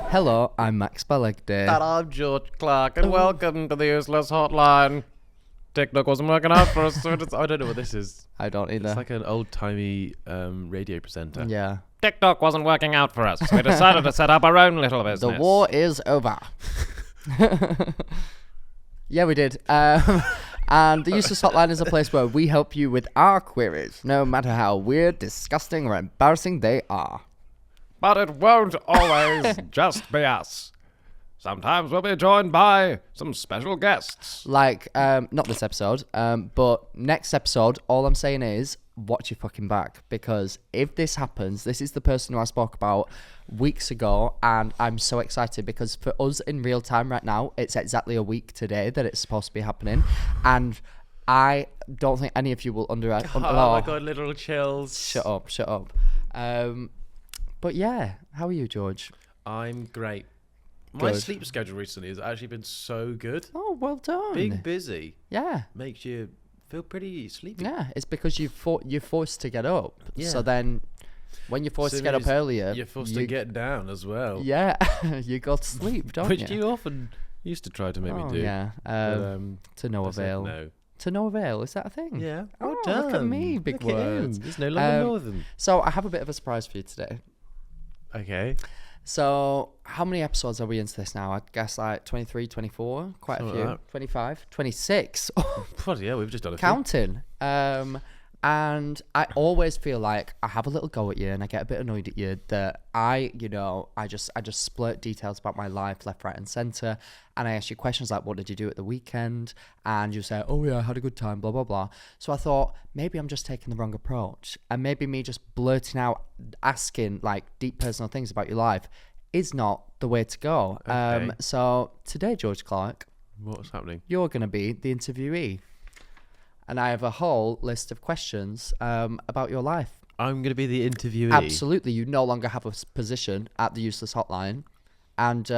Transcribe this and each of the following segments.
Hello, I'm Max Balegde. And I'm George Clarke, and welcome to the Useless Hotline. TikTok wasn't working out for us, so I don't know what this is. I don't either. It's like an old-timey radio presenter. Yeah. TikTok wasn't working out for us, so we decided to set up our own little business. The war is over. Yeah, we did. And the Useless Hotline is a place where we help you with our queries, no matter how weird, disgusting, or embarrassing they are. But it won't always just be us. Sometimes we'll be joined by some special guests. Like, not this episode, but next episode, all I'm saying is, watch your fucking back. Because if this happens, this is the person who I spoke about weeks ago, and I'm so excited because for us in real time right now, it's exactly a week today that it's supposed to be happening. And I don't think any of you will Oh my god, literal chills. Shut up. But yeah, how are you, George? I'm great. My Good. sleep schedule recently has actually been so good. Oh, well done. Being busy Yeah. makes you feel pretty sleepy. Yeah, it's because you're forced to get up. Yeah. So then, when you're forced So to get up means earlier, You're forced to get down as well. Yeah, you go to sleep, don't Which you? you often used to try to make me do. Yeah. But, To no I said avail. no. To no avail, is that a thing? Yeah. Oh, Well look at done. me, big Look at him. words. He's no longer northern. So I have a bit of a surprise for you today. Okay. So how many episodes are we into this now? I guess like 23, 24, quite Something a few. like that. 25, 26. Bloody yeah, we've just done a few. Counting. And I always feel like I have a little go at you and I get a bit annoyed at you that I just splurt details about my life left, right and centre, and I ask you questions like, what did you do at the weekend? And you say, oh yeah, I had a good time, blah, blah, blah. So I thought maybe I'm just taking the wrong approach, and maybe me just blurting out, asking like deep personal things about your life is not the way to go. Okay. So today, George Clarke, What's happening? you're going to be the interviewee. And I have a whole list of questions about your life. I'm going to be the interviewee. Absolutely. You no longer have a position at the Useless Hotline. And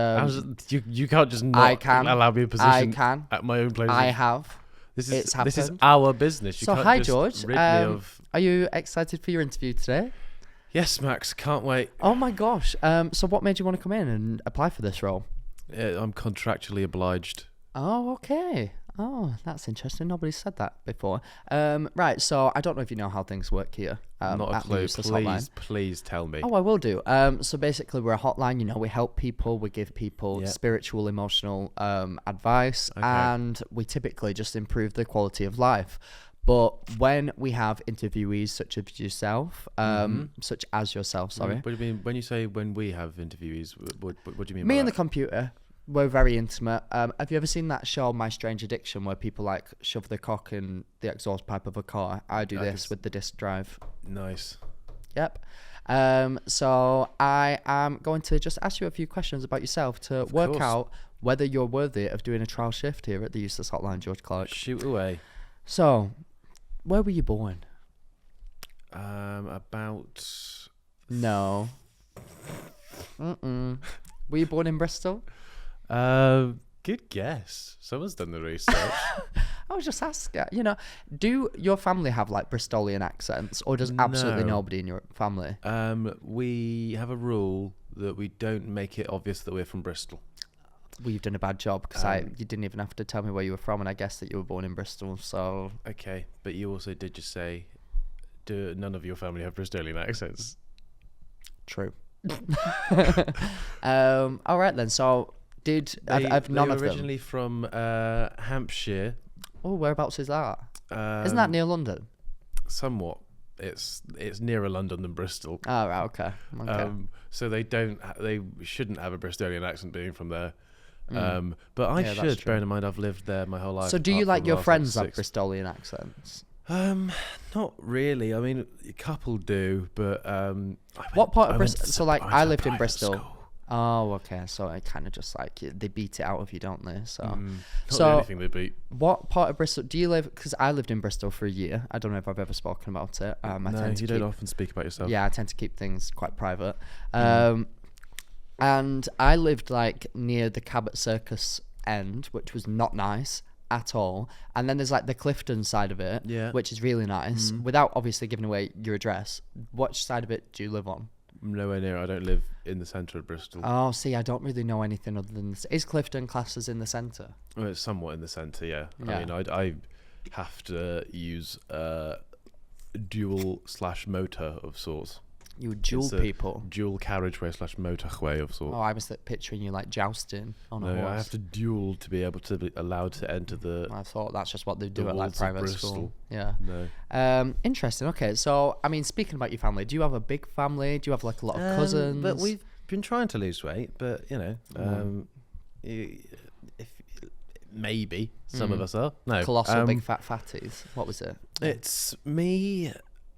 You can't just not I can. allow me a position I can. at my own place. I have. This It's is happened. our business. You So can't hi, just George. rid me of... Are you excited for your interview today? Yes, Max. Can't wait. Oh my gosh. So what made you want to come in and apply for this role? I'm contractually obliged. Oh, okay. Oh, that's interesting. Nobody's said that before. Right, so I don't know if you know how things work here Not a at the clue. Useless Hotline. Please tell me. Oh, I will do. So basically, we're a hotline. We help people. We give people Yep. spiritual, emotional advice, Okay. and we typically just improve their quality of life. But when we have interviewees such as yourself, sorry, What do you mean when you say when we have interviewees? What do you mean? me by and the that? computer, we're very intimate. Have you ever seen that show, My Strange Addiction, where people like shove their cock in the exhaust pipe of a car? I do this with the disc drive. Nice. Yep. So I am going to just ask you a few questions about yourself to work course. out whether you're worthy of doing a trial shift here at the Useless Hotline, George Clarke. Shoot away. So, where were you born? About. No. Were you born in Bristol? Good guess. Someone's done the research. I was just asking. Do your family have like Bristolian accents, or does absolutely No. nobody in your family? We have a rule that we don't make it obvious that we're from Bristol. Well, you've done a bad job because you didn't even have to tell me where you were from, and I guessed that you were born in Bristol. So Okay, but you also did just say, do none of your family have Bristolian accents? true. All right then. So I've none they of were them. originally from Hampshire. Oh, whereabouts is that? Isn't that near London? Somewhat. It's nearer London than Bristol. Oh, right. Okay. So they shouldn't have a Bristolian accent being from there. But I Yeah, that's should, true. bearing in mind I've lived there my whole life. So do you apart like from your the last, friends have 6 Bristolian accents? Not really. I mean, a couple do, but What part of Bristol? So like, I lived in private Bristol. school. Oh, okay. So it kind of just like they beat it out of you, don't they? So, Not so the only thing they beat. what part of Bristol do you live? Because I lived in Bristol for a year. I don't know if I've ever spoken about it. I No, tend to you don't keep, often speak about yourself. yeah, I tend to keep things quite private. And I lived like near the Cabot Circus end, which was not nice at all. And then there's like the Clifton side of it, Yeah. which is really nice. Without obviously giving away your address, which side of it do you live on? Nowhere near. I don't live in the centre of Bristol. Oh, see, I don't really know anything other than this. Is Clifton classed as in the centre? Well, it's somewhat in the centre, yeah. Yeah. I mean, I have to use dual/motor of sorts. You dual It's a people. Dual carriageway/motorway of sorts. Oh, I was picturing you like jousting on a No, horse. I have to duel to be able to be allowed to enter the. I thought that's just what they do the at like walls of private Bristol. school. Yeah. No. Interesting. Okay, so I mean, speaking about your family, do you have a big family? Do you have like a lot of cousins? But we've been trying to lose weight, but maybe some of us are. No, Colossal big fat fatties. What was it? It's me,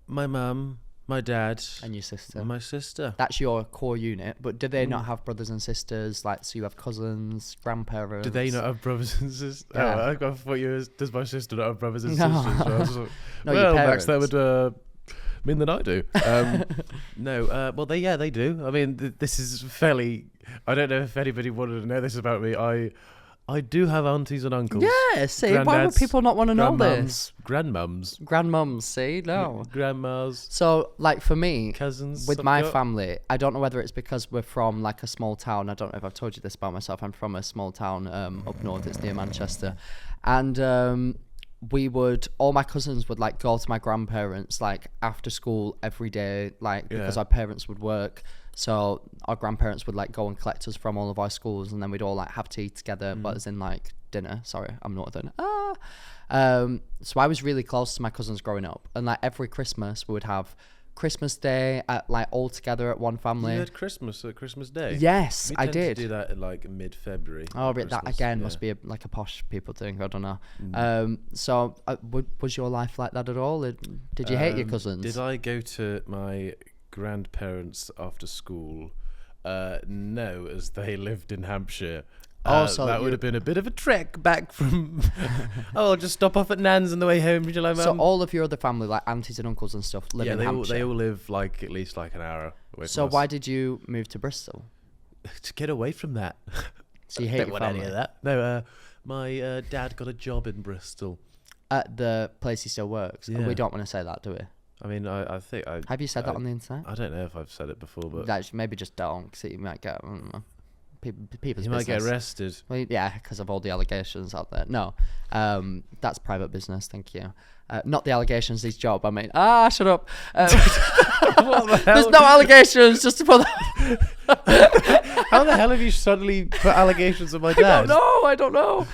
my mum, my dad, And your sister. and my sister. That's your core unit. But do they not have brothers and sisters? Like, so you have cousins, grandparents. Do they not have brothers and sisters? Yeah. Oh, I thought you was, does my sister not have brothers and No. sisters? So I was like, No, your well, Max, that parents. would mean that I do. No, well, they do. I mean, this is fairly. I don't know if anybody wanted to know this about me. I do have aunties and uncles. Yeah. See, why would Granddads, people not want to know this? Grandmums, Grandmums. See, no. grandmas, So, like for me, cousins. with I've my got. family, I don't know whether it's because we're from like a small town. I don't know if I've told you this about myself. I'm from a small town up north. It's near Manchester, and all my cousins would like go to my grandparents like after school every day, like because our parents would work. So our grandparents would like go and collect us from all of our schools, and then we'd all like have tea together, but as in like dinner. Sorry, I'm not a dinner. So I was really close to my cousins growing up, and like every Christmas we would have Christmas Day at like all together at one family. You had Christmas at Christmas Day. Yes, We I tend to did. do that in like mid-February. Oh, but that again yeah. must be like a posh people thing. I don't know. So was your life like that at all? Did you hate your cousins? Did I go to my grandparents after school? No, as they lived in Hampshire. So that would have been a bit of a trek back from. I'll just stop off at Nan's on the way home. So all of your other family, like aunties and uncles and stuff, live yeah, in they Hampshire. all live like at least like an hour away So from us. why did you move to Bristol? To get away from that? So you hate Don't your want any family of that. No, my dad got a job in Bristol. at the place he still works. Yeah. We don't want to say that, do we? I mean, I think I. Have you said that on the internet? I don't know if I've said it before, but Like, maybe just don't, because you might get people's you might get business. arrested. Well, yeah, because of all the allegations out there. No, that's private business. Thank you. Not the allegations. His job. I mean, shut up. What the hell? There's no allegations. Just to put that. How the hell have you suddenly put allegations on my dad? I don't know.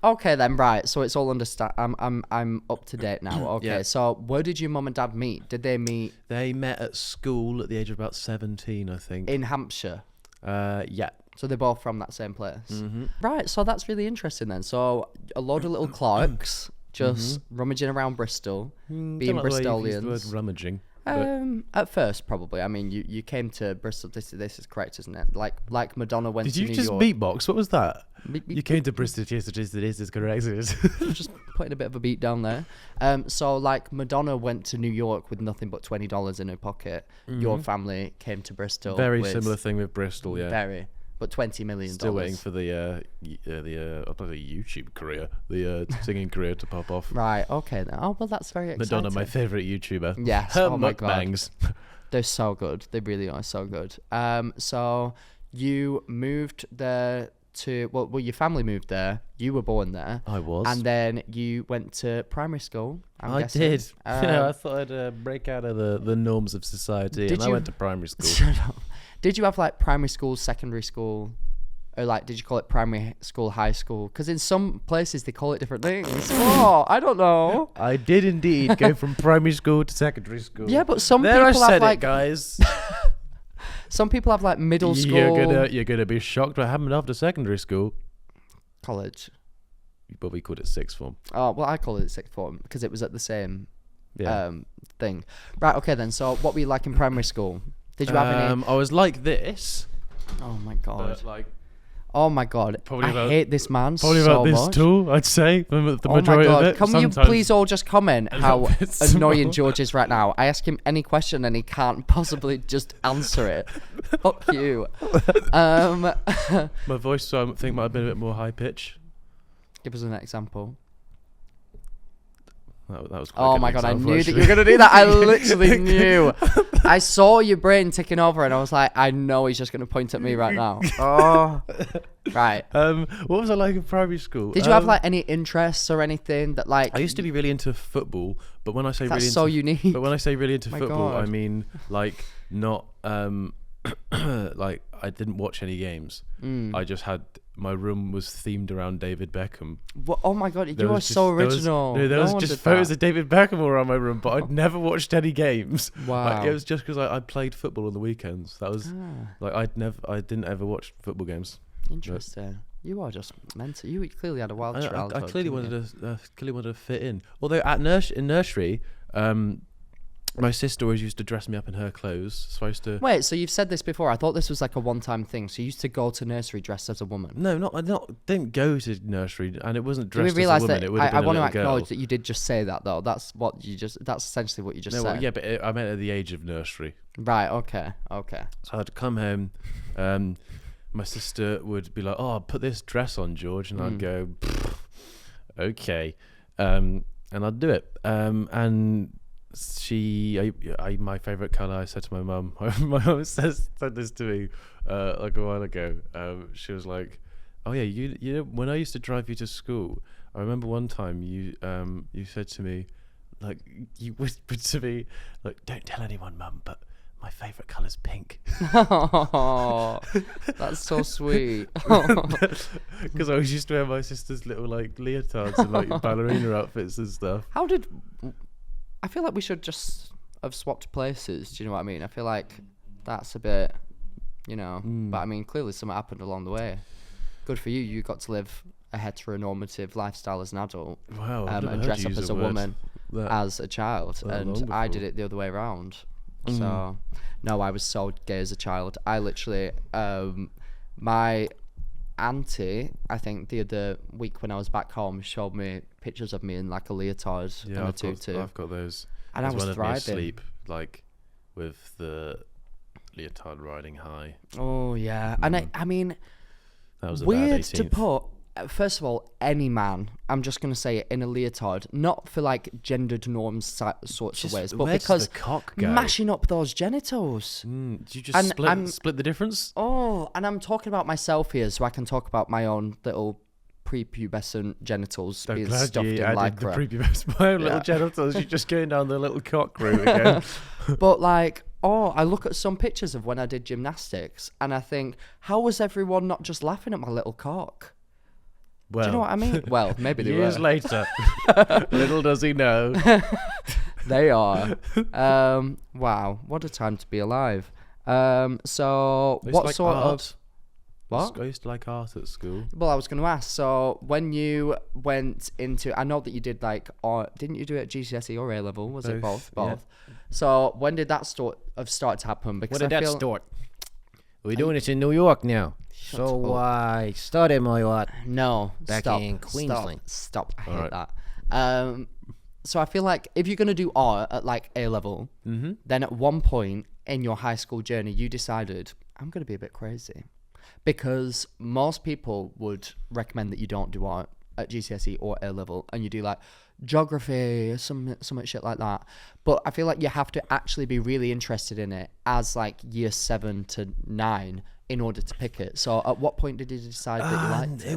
Okay then, right. So it's all understand. I'm up to date now. Okay. Yeah. So where did your mum and dad meet? Did they meet They met at school at the age of about 17, I think. in Hampshire? Yeah. So they're both from that same place. Mm-hmm. Right. So that's really interesting then. So a load of little Clarks just rummaging around Bristol, being Bristolians. The word rummaging. At first, probably. I mean, you came to Bristol. This is correct, isn't it? Like Madonna went Did to you New just York. beatbox? What was that? Beep, beep, You came to Bristol. Yes, it is correct. just putting a bit of a beat down there. So like Madonna went to New York with nothing but $20 in her pocket. Your family came to Bristol. Very with similar thing with Bristol, yeah. Very, but $20 million. Still waiting for the YouTube career, the singing career to pop off. Right. Okay then. Oh well, that's very exciting. Madonna, my favorite YouTuber. Yes. Her Oh my god. mukbangs. They're so good. They really are so good. So you moved there to well, your family moved there. You were born there. I was. And then you went to primary school. I guessing. did. I thought I'd break out of the norms of society, Did and I you- went to primary school. Shut up. Did you have like primary school, secondary school, or like did you call it primary school, high school? Because in some places they call it different things. Oh, I don't know. I did indeed go from primary school to secondary school. Yeah, but some there I people have said like it, guys. some people have like middle school, You're gonna be shocked what happened after secondary school. college. But we called it sixth form. Oh well, I call it sixth form because it was at the same Yeah. thing. Right. Okay then. So what were you like in primary school? Did you have any? I was like this. Oh my god. But like Oh my god. Probably I about- hate this man probably so about this much. too, I'd say. The Oh my majority god. of it. Can you Sometimes please all just comment a how little bit annoying small. George is right now? I ask him any question and he can't possibly just answer it. Fuck you. My voice, I think, might have been a bit more high pitch. Give us an example. That was quite Oh an my god, I example, knew that you actually. were going to do that. I literally knew. I saw your brain ticking over, and I was like, I know he's just going to point at me right now. Oh, right. What was I like in primary school? Did you have like any interests or anything that like? I used to be really into football, but when I say That's really so into, unique. but when I say really into My football, God. I mean like not like I didn't watch any games. I just had my room was themed around David Beckham. What? Oh my God, There you are was so just- original. There was one just did photos that. of David Beckham all around my room, but I'd never watched any games. Wow. Like, it was just because I played football on the weekends. That was like I didn't ever watch football games. Interesting. You are just mental. You clearly had a wild I childhood. clearly didn't you? wanted to fit in. Although in nursery, my sister always used to dress me up in her clothes. So I used to. Wait, so you've said this before. I thought this was like a one-time thing. So you used to go to nursery dressed as a woman. No, didn't go to nursery, and it wasn't Do we dressed as a realise woman. that? It would have I been a want to little acknowledge girl. that you did just say that, though. That's essentially what you just No, said. well, yeah, but I meant at the age of nursery. Right. Okay. So I'd come home. My sister would be like, "Oh, put this dress on, George," and I'd go, "Okay," and I'd do it. And my favorite color. I said to my mum. My mum said this to me like a while ago. She was like, "Oh yeah, you know, when I used to drive you to school, I remember one time you said to me, like you whispered to me, like, don't tell anyone, Mum, but my favourite colour's pink." Oh, that's so sweet. Because I always used to wear my sister's little like leotards and like ballerina outfits and stuff. I feel like we should just have swapped places. Do you know what I mean? I feel like that's a bit, but I mean, clearly something happened along the way. Good for you. You got to live a heteronormative lifestyle as an adult. Wow. I've never And heard dress you up use as a a word woman that- as a child. that And long I did before. it the other way around. So, no, I was so gay as a child. I literally, my auntie, I think the other week when I was back home, showed me pictures of me in like a leotard and a tutu. I've got those. And I There's was one of me thriving. asleep, like with the leotard riding high. Oh yeah, and I mean, That was a weird bad to 18th. put. First of all, any man, I'm just gonna say it, in a leotard, not for like gendered norms sorts Just of ways, but where does because the cock go? mashing up those genitals. Do you just And split the difference? Oh, and I'm talking about myself here, so I can talk about my own little prepubescent genitals I'm being glad stuffed you in added the lycra. prepubescent my own little Yeah. genitals. You're just going down the little cock route again. But like, I look at some pictures of when I did gymnastics, and I think, how was everyone not just laughing at my little cock? Well, Do you know what I mean? Well, maybe they years were. later, little does he know. They are. Wow, what a time to be alive. So I used to what like sort art. of what? I used to like art at school. Well, I was going to ask. So when you went into, I know that you did like, or didn't you do it at GCSE or A level? Was it both? Both, yeah. Both. So when did that start to happen? Because I feel, start? We're doing it in New York now. Shut So up. I started my art. No, Back stop, in Queensland. Stop. I hate Alright. that. So I feel like if you're gonna do art at like A level, then at one point in your high school journey, you decided I'm gonna be a bit crazy, because most people would recommend that you don't do art at GCSE or A level, and you do like geography, some shit like that. But I feel like you have to actually be really interested in it as like year 7 to 9 in order to pick it. So at what point did you decide that you liked it?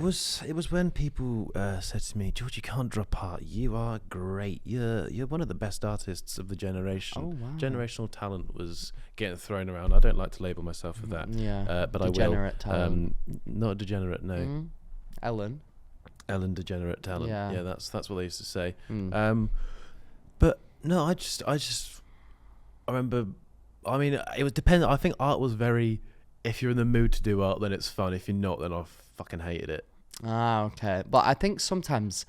It was when people said to me, "George, you can't drop art. You are great. You're one of the best artists of the generation." Oh, wow. Generational talent was getting thrown around. I don't like to label myself with that. Yeah, but I will. degenerate talent. Not a degenerate. No, Ellen. degenerate talent. Yeah. Yeah, that's what they used to say. Mm. But no, I remember. I mean, it was dependent. I think art was very. If you're in the mood to do art, then it's fun. If you're not, then I fucking hated it. Ah, okay. But I think sometimes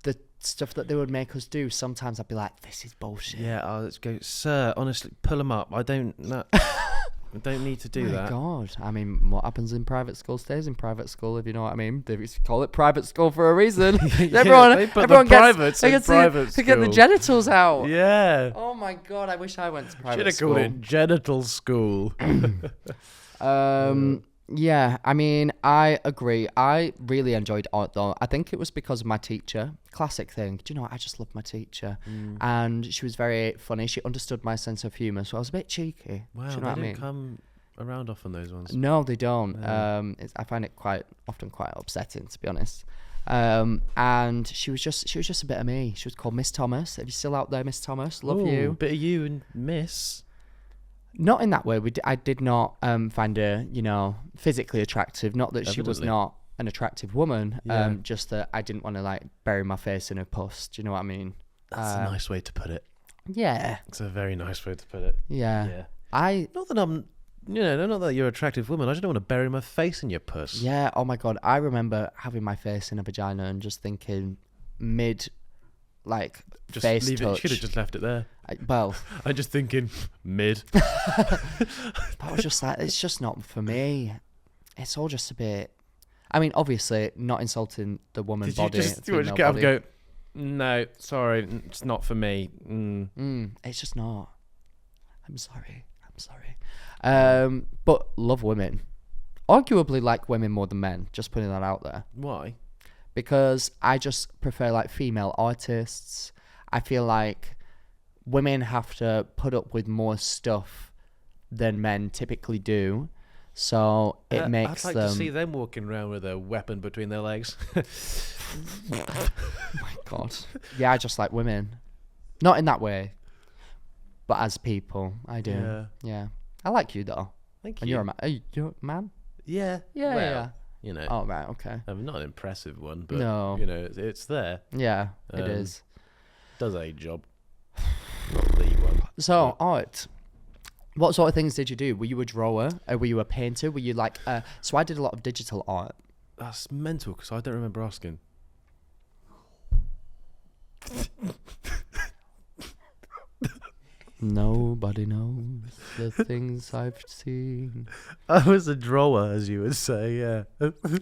the stuff that they would make us do, sometimes I'd be like, this is bullshit. Yeah, let's go, sir. Honestly, pull them up. I don't need to do My that. God. I mean, what happens in private school stays in private school, if you know what I mean. They used to call it private school for a reason. They put the privates in private to get the school. genitals out. Yeah. Oh my God, I wish I went to Should private have school. called it genital school. Yeah, I mean, I agree. I really enjoyed art though. I think it was because of my teacher. Classic thing. Do you know what? I just loved my teacher. And she was very funny. She understood my sense of humour, so I was a bit cheeky. Wow, Do you know they what I don't mean? come around often, those ones. No, they don't. Yeah. I find it quite upsetting, to be honest. And she was just a bit of me. She was called Miss Thomas. Are you still out there, Miss Thomas? Love Ooh, you. Bit of you and Miss. Not in that way. I did not find her, physically attractive. Not that she was Evidently. not an attractive woman. Yeah. Just that I didn't want to like bury my face in her puss. Do you know what I mean? That's a nice way to put it. Yeah. It's a very nice way to put it. Yeah. Yeah. I. Not that I'm, not that you're an attractive woman. I just don't want to bury my face in your puss. Yeah. Oh my god. I remember having my face in a vagina and just thinking Just face leave it. You touch. should have just left it there. Well, I'm just thinking mid. but I was just like, it's just not for me. It's all just a bit. I mean, obviously, not insulting the woman's Did you body. just female get up and body. go? No, sorry, it's not for me. It's just not. I'm sorry. But love women. Arguably like women more than men. Just putting that out there. Why? Because I just prefer like female artists. I feel like women have to put up with more stuff than men typically do. So it makes I'd like them. to see them walking around with a weapon between their legs. God. Yeah, I just like women. Not in that way. But as people, I do. Yeah. Yeah. I like you though. Thank And you. you're a man. Are you a man? Yeah. Yeah, Well, yeah. Oh, right, okay. I'm not an impressive one, but No. it's there. Yeah, it Um, is. Does a job. Not the one. So, art. What sort of things did you do? Were you a drawer? Or were you a painter? Were you like... so I did a lot of digital art. That's mental because I don't remember asking. Nobody knows the things I've seen. I was a drawer, as you would say. Yeah.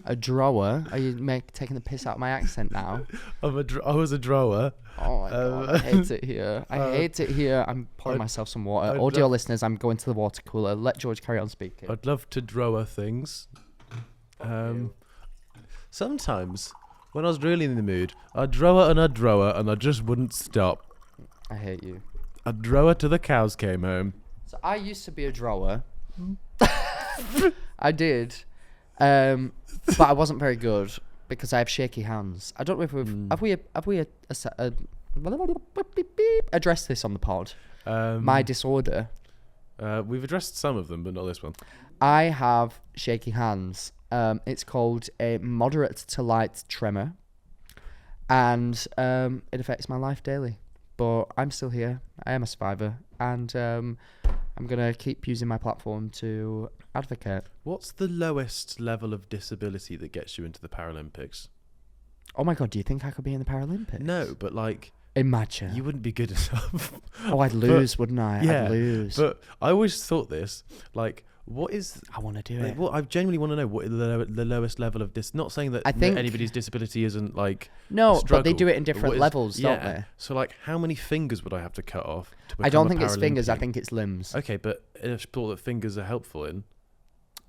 A drawer? Are you taking the piss out of my accent now? I was a drawer. Oh my god, I hate it here. I hate it here. I'm pouring myself some water. Audio listeners, I'm going to the water cooler. Let George carry on speaking. I'd love to drawer things. Sometimes, when I was really in the mood, I'd drawer and I just wouldn't stop. I hate you. I'd drawer till the cows came home. So I used to be a drawer. I did. But I wasn't very good because I have shaky hands. I don't know if have we addressed this on the pod. My disorder. We've addressed some of them, but not this one. I have shaky hands. It's called a moderate to light tremor, and it affects my life daily. But I'm still here. I am a survivor, and I'm gonna keep using my platform to advocate. What's the lowest level of disability that gets you into the Paralympics? Oh my god, do you think I could be in the Paralympics? No, but like, Imagine. you wouldn't be good enough. Oh, I'd lose, wouldn't I? Yeah, I'd lose. But I always thought this, like, what is... I want to do Like, it. what I genuinely want to know what the lowest level of not saying that I think- anybody's disability isn't like No, a but they struggle, do it in but different what is- levels, don't they? So like, how many fingers would I have to cut off to become I don't a think it's fingers. I Paralympian? think it's limbs. Okay, but in a sport that fingers are helpful in.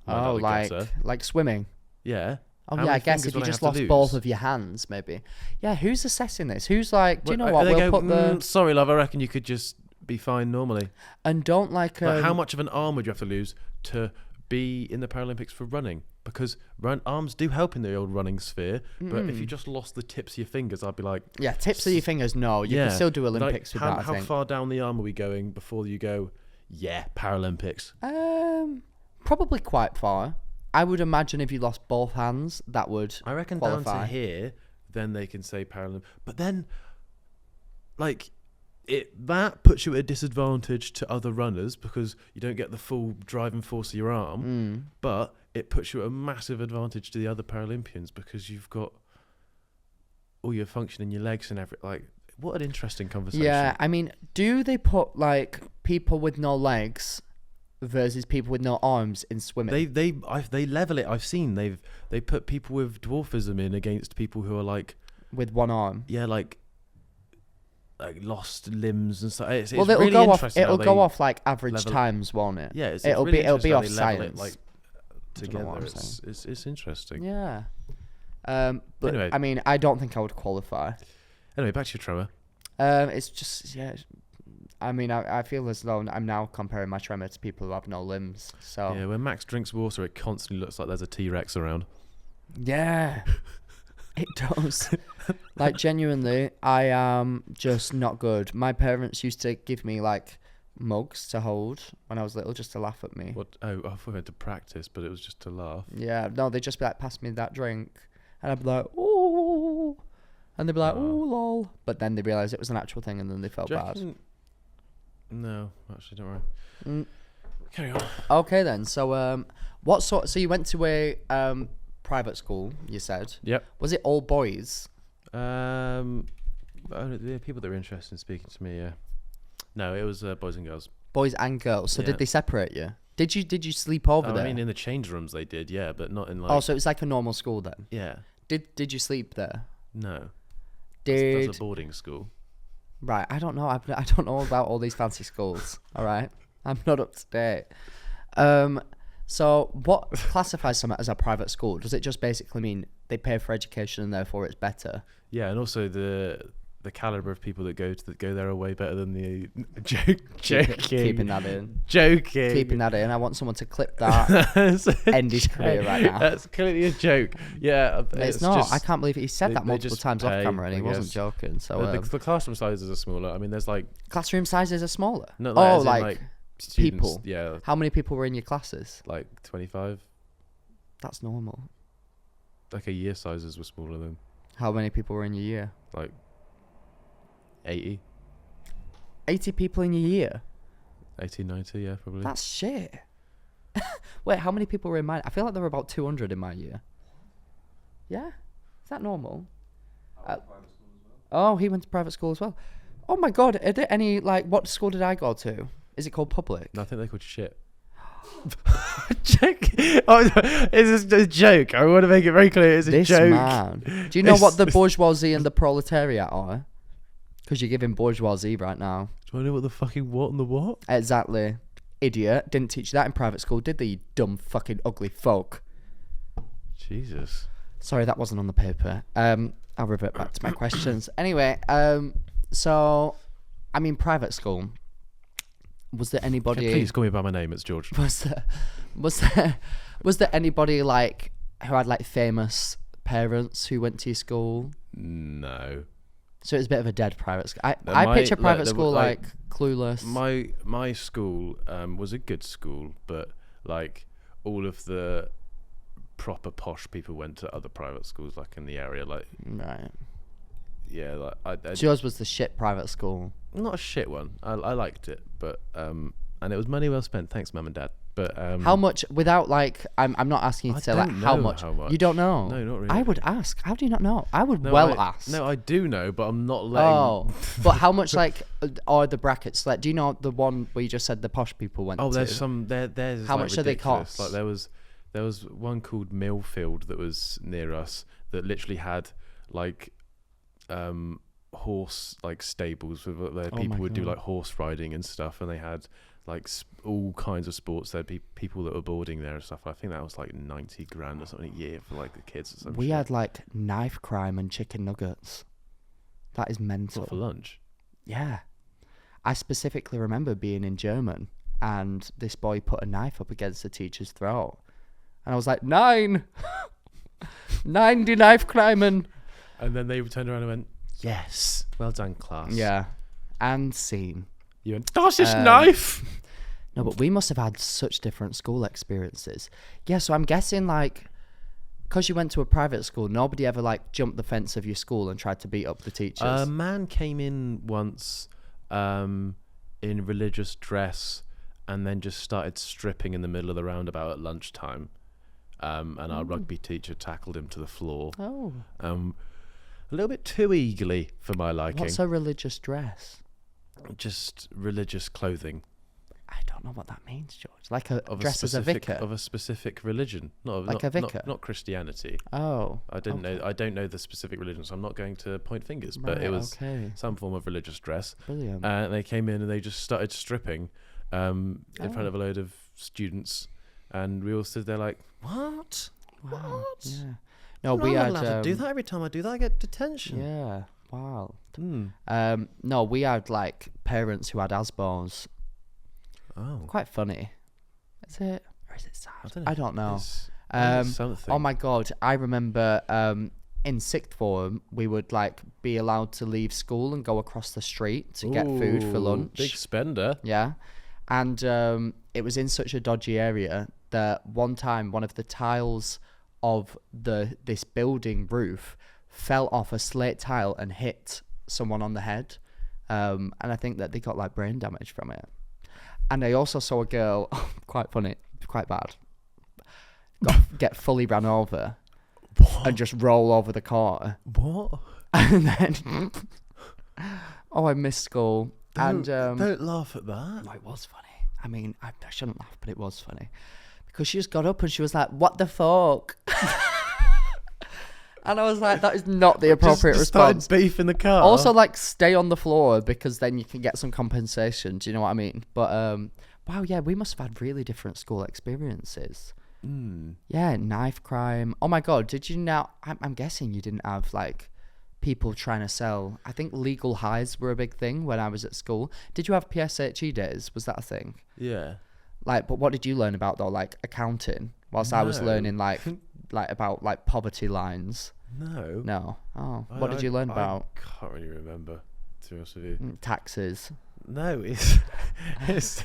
might Oh, not be better. like swimming. Yeah. Oh How yeah, I many guess fingers if you would I just have to lost both lose? of your hands, maybe. Yeah, who's assessing this? Who's like, do you know Well, what? they We'll go, put the sorry, love. I reckon you could just be fine normally. and don't like. Like, how much of an arm would you have to lose to be in the Paralympics for running? Because arms do help in the old running sphere, but if you just lost the tips of your fingers, I'd be like, Yeah, tips of your fingers. No, you can still do Like, Olympics with how, that. I how think. far down the arm are we going before you go? Yeah, Paralympics. Probably quite far. I would imagine if you lost both hands, that would. I reckon qualify. down to here, then they can say Paralympics. But then, like, that puts you at a disadvantage to other runners because you don't get the full driving force of your arm. But it puts you at a massive advantage to the other Paralympians because you've got all your function in your legs and everything. Like, what an interesting conversation. Yeah, I mean, do they put like people with no legs versus people with no arms in swimming? They level it. I've seen they put people with dwarfism in against people who are like with one arm. yeah like lost limbs and stuff. It's Well, really interesting. It'll how go they off like average level- times, won't it? Yeah, it's it'll really be interesting how off they level it, science. like together. what I'm It's interesting. Yeah. But Anyway. I mean, I don't think I would qualify. Anyway, back to your tremor. It's just I mean, I feel as though I'm now comparing my tremor to people who have no limbs. So Yeah, when Max drinks water, it constantly looks like there's a T-Rex around. yeah, it does. Like genuinely, I am just not good. My parents used to give me like mugs to hold when I was little, just to laugh at me. What? Oh, I thought we went to practice, but it was just to laugh. Yeah, no, they'd just be like, pass me that drink, and I'd be like, ooh, and they'd be like, ooh, lol. But then they realised it was an actual thing, and then they felt bad. No, actually, don't worry. Carry on. Okay then. So what sort? So you went to a private school, you said. Yep. Was it all boys? The people that were interested in speaking to me, yeah. No, it was boys and girls. Boys and girls. So Yeah. did they separate you? Did you sleep over there? I mean, in the change rooms they did, yeah, but not in like. Oh, so it was like a normal school then. Yeah. Did you sleep there? No. Did That's a boarding school. Right, I don't know. I don't know about all these fancy schools. All right, I'm not up to date. So what classifies something as a private school? Does it just basically mean they pay for education and therefore it's better? Yeah, and also the caliber of people that go there are way better than the joking. Keeping that in. Joking. Keeping that in. I want someone to clip that. End his career right now. That's clearly a joke. Yeah, It's not. just- I can't believe he said that multiple just times off pay, camera and he I wasn't guess. joking. So the classroom sizes are smaller. I mean, there's like classroom sizes are smaller. not Oh, as in, like students, people. Yeah, How many people were in your classes? like 25. That's normal. Like a year sizes were smaller than How many people were in your year? like 80, 80 people in your year? 80, 90, yeah, probably. That's shit. Wait, how many people were in mine? I feel like there were about 200 in my year. Yeah? Is that normal? Oh, he went to private school as well. Oh my god, are there any, like, what school did I go to? Is it called public? No, I think they called shit. Joke. Oh, it's just a joke. I want to make it very clear. It's a This joke. man. Do you know what the bourgeoisie and the proletariat are? Because you're giving bourgeoisie right now. Do I know what the fucking what and the what? Exactly. Idiot. Didn't teach you that in private school, did they, you dumb fucking ugly folk? Jesus. Sorry, that wasn't on the paper. I'll revert back to my questions. Anyway, so, I mean, private school. Was there anybody? Please call me by my name. It's George. Was there anybody like who had like famous parents who went to your school? No. So it was a bit of a dead private school. No, I my- picture private like, school like, Clueless. My school was a good school, but like all of the proper posh people went to other private schools like in the area. Like Right. yeah, like So yours was the shit private school. not a shit one. I liked it, but and it was money well spent. Thanks, mum and dad. But How much without like I'm not asking you I to say like don't how know much. how much. You don't know? No, not really. I would ask. How do you not know? I would No, ask. No, I do know, but I'm not letting. Oh, but how much like are the brackets? Like, do you know the one where you just said the posh people went to? Oh, there's some. There's How like much do they ridiculous. cost? Like there was one called Millfield that was near us that literally had like horse like stables where Oh people my would do God. like horse riding and stuff, and they had like all kinds of sports. There'd be people that were boarding there and stuff. I think that was like 90 grand or something a year for like the kids or something. We had like knife crime and chicken nuggets. That is mental. for lunch. Yeah. I specifically remember being in German and this boy put a knife up against the teacher's throat. And I was like, 9! 9, die knife crimen! And then they turned around and went, "Yes, well done, class." Yeah. And scene. You went, "Das ist knife." No, but we must have had such different school experiences. Yeah, so I'm guessing like, because you went to a private school, nobody ever like jumped the fence of your school and tried to beat up the teachers. A man came in once in religious dress and then just started stripping in the middle of the roundabout at lunchtime. And our rugby teacher tackled him to the floor. Oh. A little bit too eagerly for my liking. What's a religious dress? Just religious clothing. I don't know what that means, George. Like a Of dress as a vicar? Of a specific religion. Like a vicar? Not Christianity. Oh. I don't know the specific religion, so I'm not going to point fingers. But Right, it was okay. some form of religious dress. Brilliant. And they came in and they just started stripping in front of a load of students. and we all stood there like, what? Wow. What? Yeah. No, I'm we not had allowed to do that. Every time I do that, I get detention. Yeah. Wow. Hmm. No, we had like parents who had Asbos. Oh. Quite funny. Is it? Or is it sad? I don't know. It's something. Oh my god, I remember in sixth form we would like be allowed to leave school and go across the street to get food for Ooh, lunch. Big spender. Yeah. And it was in such a dodgy area that one time one of the tiles of this building roof fell off a slate tile and hit someone on the head. And I think that they got like brain damage from it. And I also saw a girl, quite funny, quite bad, get fully ran over and just roll over the car. What? And then, I missed school. Don't And laugh at that. no, it was funny. I mean, I shouldn't laugh, but it was funny. Because she just got up and she was like, what the fuck? And I was like, that is not the appropriate just start response. beef in the car. Also, like, stay on the floor because then you can get some compensation. Do you know what I mean? But, wow, yeah, we must have had really different school experiences. Yeah, knife crime. Oh, my God, did you now... I'm guessing you didn't have, like, people trying to sell... I think legal highs were a big thing when I was at school. Did you have PSHE days? Was that a thing? Yeah. Like, but what did you learn about, though? Like, accounting? Whilst I was No. learning, like about, like, poverty lines. No. No. Oh, what did you learn about? I can't really remember, to be honest with you. Taxes. No, it's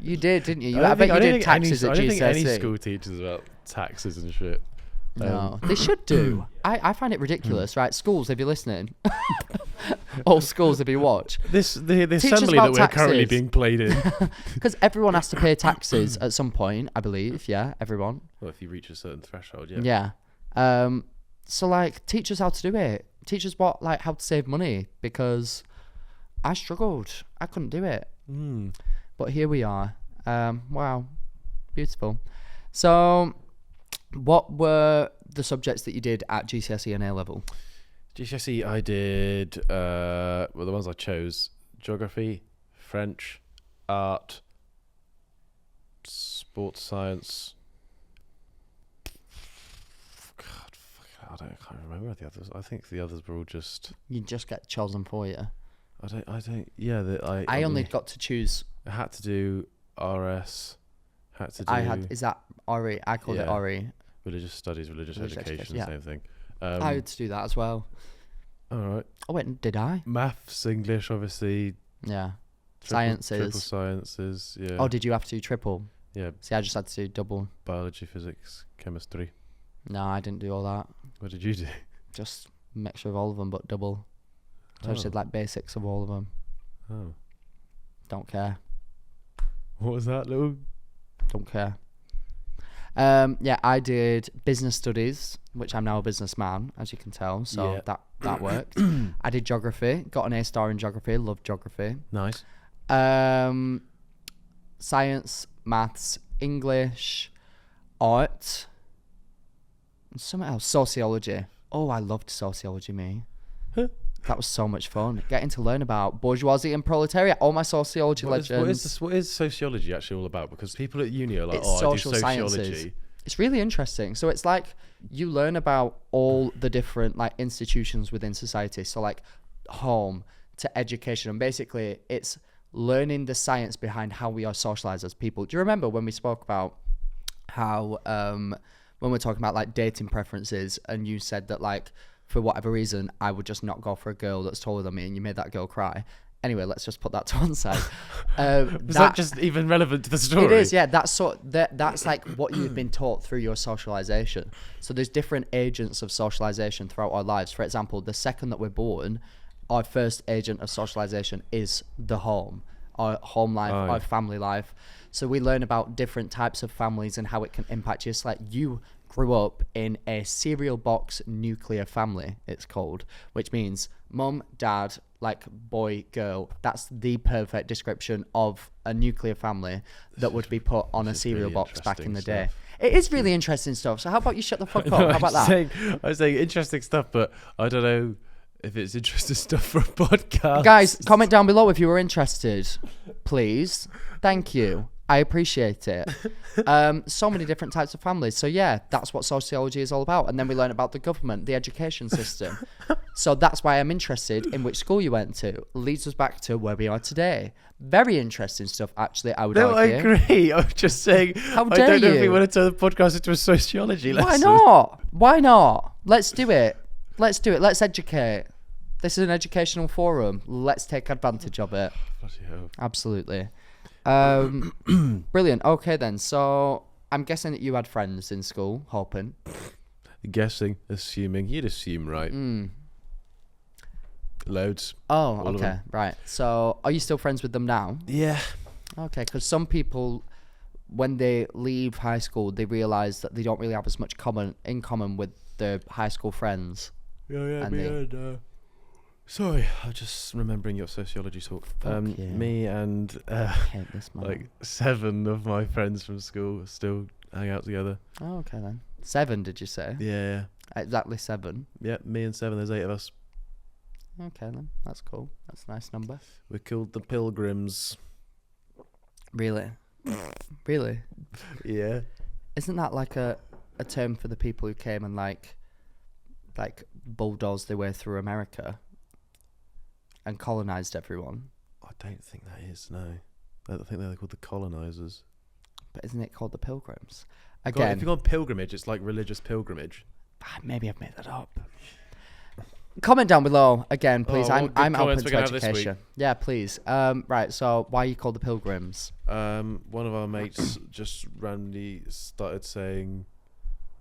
You did, didn't you? I don't I bet think- you I don't did think taxes any, at I don't think any GCSE. school teaches about taxes and shit. No, they should do. I find it ridiculous, right? Schools, if you're listening, all schools, if you watch, The Teach us assembly about that we're currently taxes. being played in. because everyone has to pay taxes at some point, I believe. Yeah, everyone. Well, if you reach a certain threshold, yeah. Yeah. So like, teach us how to do it. Teach us how to save money, because I struggled. I couldn't do it. But here we are. Wow, beautiful. So, what were the subjects that you did at GCSE and A level? GCSE, I did, well, the ones I chose: geography, French, art, sports science. God, fuck, I can't remember the others. I think the others were all just. You just get chosen for you. I don't. Yeah, I only got to choose. I had to do RS. Had to do. Is that RE? I called it Yeah. RE. Religious studies, religious Religious education, education, same thing. I had to do that as well. All right. Oh wait, did I? Maths, English, obviously. Yeah. Triple Sciences. sciences, yeah. Oh, did you have to do triple? Yeah, See, I just had to do double. biology, physics, chemistry. No, I didn't do all that. What did you do? Just mixture of all of them, but double. So I just did like basics of all of them. Oh. Don't care. What was that, little? Don't care. Yeah, I did business studies, which I'm now a businessman, as you can tell. So Yeah. that worked. I did geography. Got an A star in geography. Loved geography. Nice. Science, maths, English, art, and something else. Sociology. Oh, I loved sociology, me. That was so much fun. Getting to learn about bourgeoisie and proletariat. All my sociology legends. What is sociology actually all about? Because people at uni are like, It's I do social sociology. sciences. It's really interesting. So it's like you learn about all the different like institutions within society. So like home to education, and basically it's learning the science behind how we are socialized as people. Do you remember when we spoke about how when we're talking about like dating preferences, and you said that like for whatever reason I would just not go for a girl that's taller than me, and you made that girl cry. Anyway, let's just put that to one side. Was that just even relevant to the story? It is, yeah. That's like what you've been taught through your socialization. So there's different agents of socialization throughout our lives. For example, the second that we're born, our first agent of socialization is the home, our home life, our family life. So we learn about different types of families and how it can impact you. It's like you grew up in a cereal box nuclear family, it's called, which means mum, dad, like boy, girl. That's the perfect description of a nuclear family that would be put on a cereal really box back in the interesting day. stuff. It is really interesting stuff. So how about you shut the fuck up? No, How about that? I was saying interesting stuff, but I don't know if it's interesting stuff for a podcast. Guys, comment down below if you were interested, please. Thank you. I appreciate it. So many different types of families. So yeah, that's what sociology is all about. And then we learn about the government, the education system. So that's why I'm interested in which school you went to. Leads us back to where we are today. Very interesting stuff, actually, I would No, I argue. agree. I'm just saying. How I dare don't know if we you? want to turn the podcast into a sociology lesson. Why not? Why not? Let's do it. Let's do it. Let's educate. This is an educational forum. Let's take advantage of it. Bloody hell. Absolutely. Brilliant. Okay then. So I'm guessing that you had friends in school, hoping. Guessing, assuming. You'd assume, right? Loads. Oh, All of okay. them. Right. So are you still friends with them now? Yeah. Okay, because some people, when they leave high school, they realise that they don't really have as much in common with their high school friends. Yeah, And me they- and sorry, I'm just remembering your sociology talk. Fuck you. Me and I hate this man. like 7 of my friends from school still hang out together. Oh, okay then. 7, did you say? Yeah. Exactly 7. Yeah, me and 7, there's 8 of us. Okay then. That's cool. That's a nice number. We're called the Pilgrims. Really? Really? Yeah. Isn't that like a term for the people who came and like bulldozed their way through America and colonized everyone? I don't think that is, no. I think they're called the colonizers. But isn't it called the Pilgrims? If Again, you go on pilgrimage, it's like religious pilgrimage. maybe I've made that up. Comment down below again, please. Oh, I'm what good open comments we're to gonna have this education. Yeah, please. Right. So why are you called the Pilgrims? One of our mates just randomly started saying,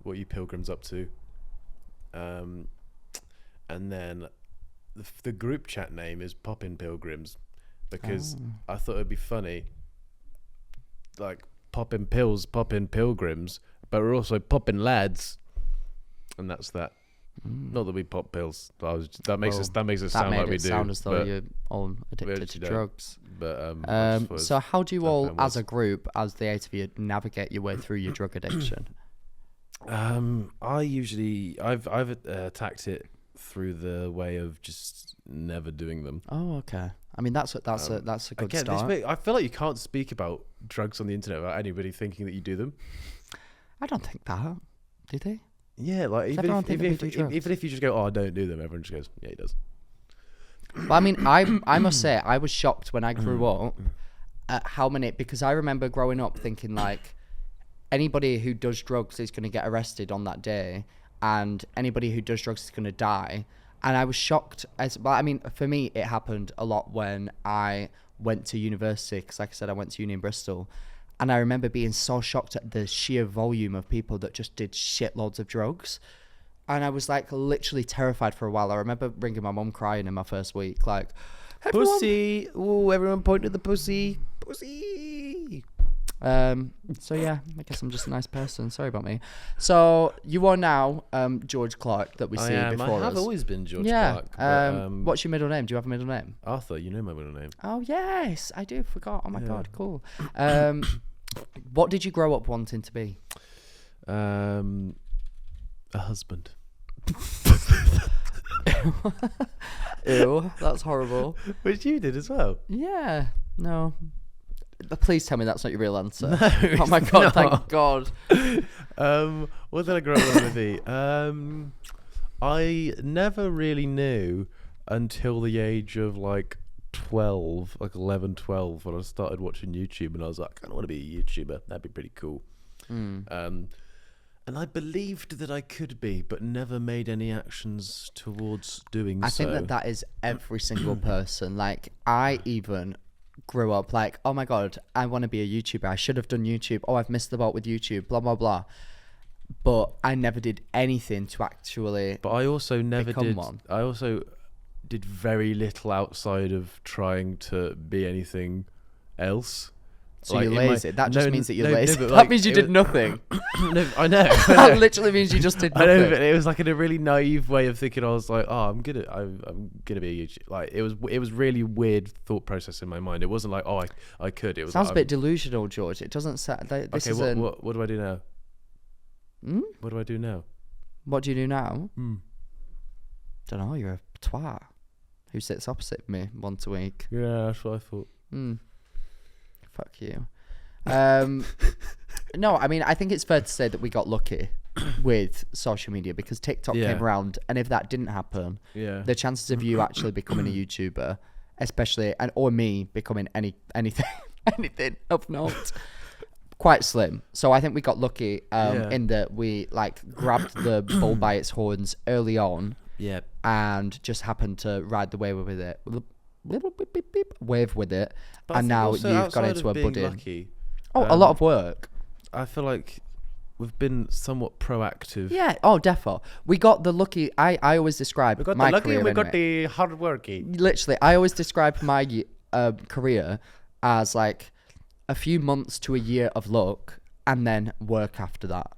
"What are you pilgrims up to?" And then the group chat name is Poppin' Pilgrims because I thought it'd be funny, like popping pills, popping pilgrims, but we're also popping lads, and that's that. Not that we pop pills. That makes us sound like we do. Sound as though but- you're all addicted to actually don't. drugs. But I just thought So how do you that all, man as was- a group, as the 8 of you, navigate your way through your drug addiction? I've attacked it through the way of just never doing them. Oh, okay. I mean, that's a good Again, start. I feel like you can't speak about drugs on the internet without anybody thinking that you do them. I don't think that. Do they? Yeah, like everyone think that we do drugs? even if you just go, "Oh, I don't do them," everyone just goes, "Yeah, he does." Well, I mean, I must say, I was shocked when I grew up at how many, because I remember growing up thinking like, anybody who does drugs is going to get arrested on that day, and anybody who does drugs is going to die. And I was shocked well, I mean, for me, it happened a lot when I went to university, because like I said, I went to uni in Bristol. And I remember being so shocked at the sheer volume of people that just did shitloads of drugs. And I was like literally terrified for a while. I remember ringing my mum crying in my first week, like, everyone... Pussy! Ooh, everyone point to the pussy! Pussy! So yeah, I guess I'm just a nice person. Sorry about me. So you are now George Clarke that we see before us. I have always been George yeah. Clarke. But, What's your middle name? Do you have a middle name? Arthur, you know my middle name. Oh yes, I do. Forgot. Oh my Yeah. god, cool. What did you grow up wanting to be? A husband. Ew, that's horrible. Which you did as well. Yeah. No. Please tell me that's not your real answer. No, Oh my it's god, not. thank God. What did I grow up wanting to be? I never really knew until the age of like 12, like 11, 12, when I started watching YouTube, and I was like, I kind of want to be a YouTuber. That'd be pretty cool. And I believed that I could be, but never made any actions towards doing so. I think that is every single person. Like, I even grew up like, oh my God, I want to be a YouTuber. I should have done YouTube. Oh, I've missed the boat with YouTube, blah, blah, blah. But I never did anything to actually But I also never become did. one. I also did very little outside of trying to be anything else. So Like, you're in my- lazy. That just no, means that you're no, no, lazy. but, That like, means you it did was- nothing. No, I know. That literally means you just did I nothing. know, but it was like in a really naive way of thinking. I was like, "Oh, I'm gonna be a YouTuber." Like it was really weird thought process in my mind. It wasn't like, "Oh, I could." It was Sounds like, a bit delusional, George. It doesn't sound. This okay, isn't. what do I do now? What do I do now? What do you do now? Don't know. You're a twat who sits opposite me once a week. Yeah, that's what I thought. Fuck you. No, I mean, I think it's fair to say that we got lucky with social media because TikTok Yeah. came around, and if that didn't happen, Yeah. the chances of you actually becoming a YouTuber, especially, or me becoming anything of note, quite slim. So I think we got lucky in that we like grabbed the bull by its horns early on, Yeah. and just happened to ride the wave with it. Wave with it, But I and think now also you've gone outside into of a being budding. lucky, Oh, a lot of work. I feel like we've been somewhat proactive. Yeah. Oh, defo. We got the lucky. I always describe We got my the lucky career and we anyway. got the hard working. Literally, I always describe my career as like a few months to a year of luck, and then work after that.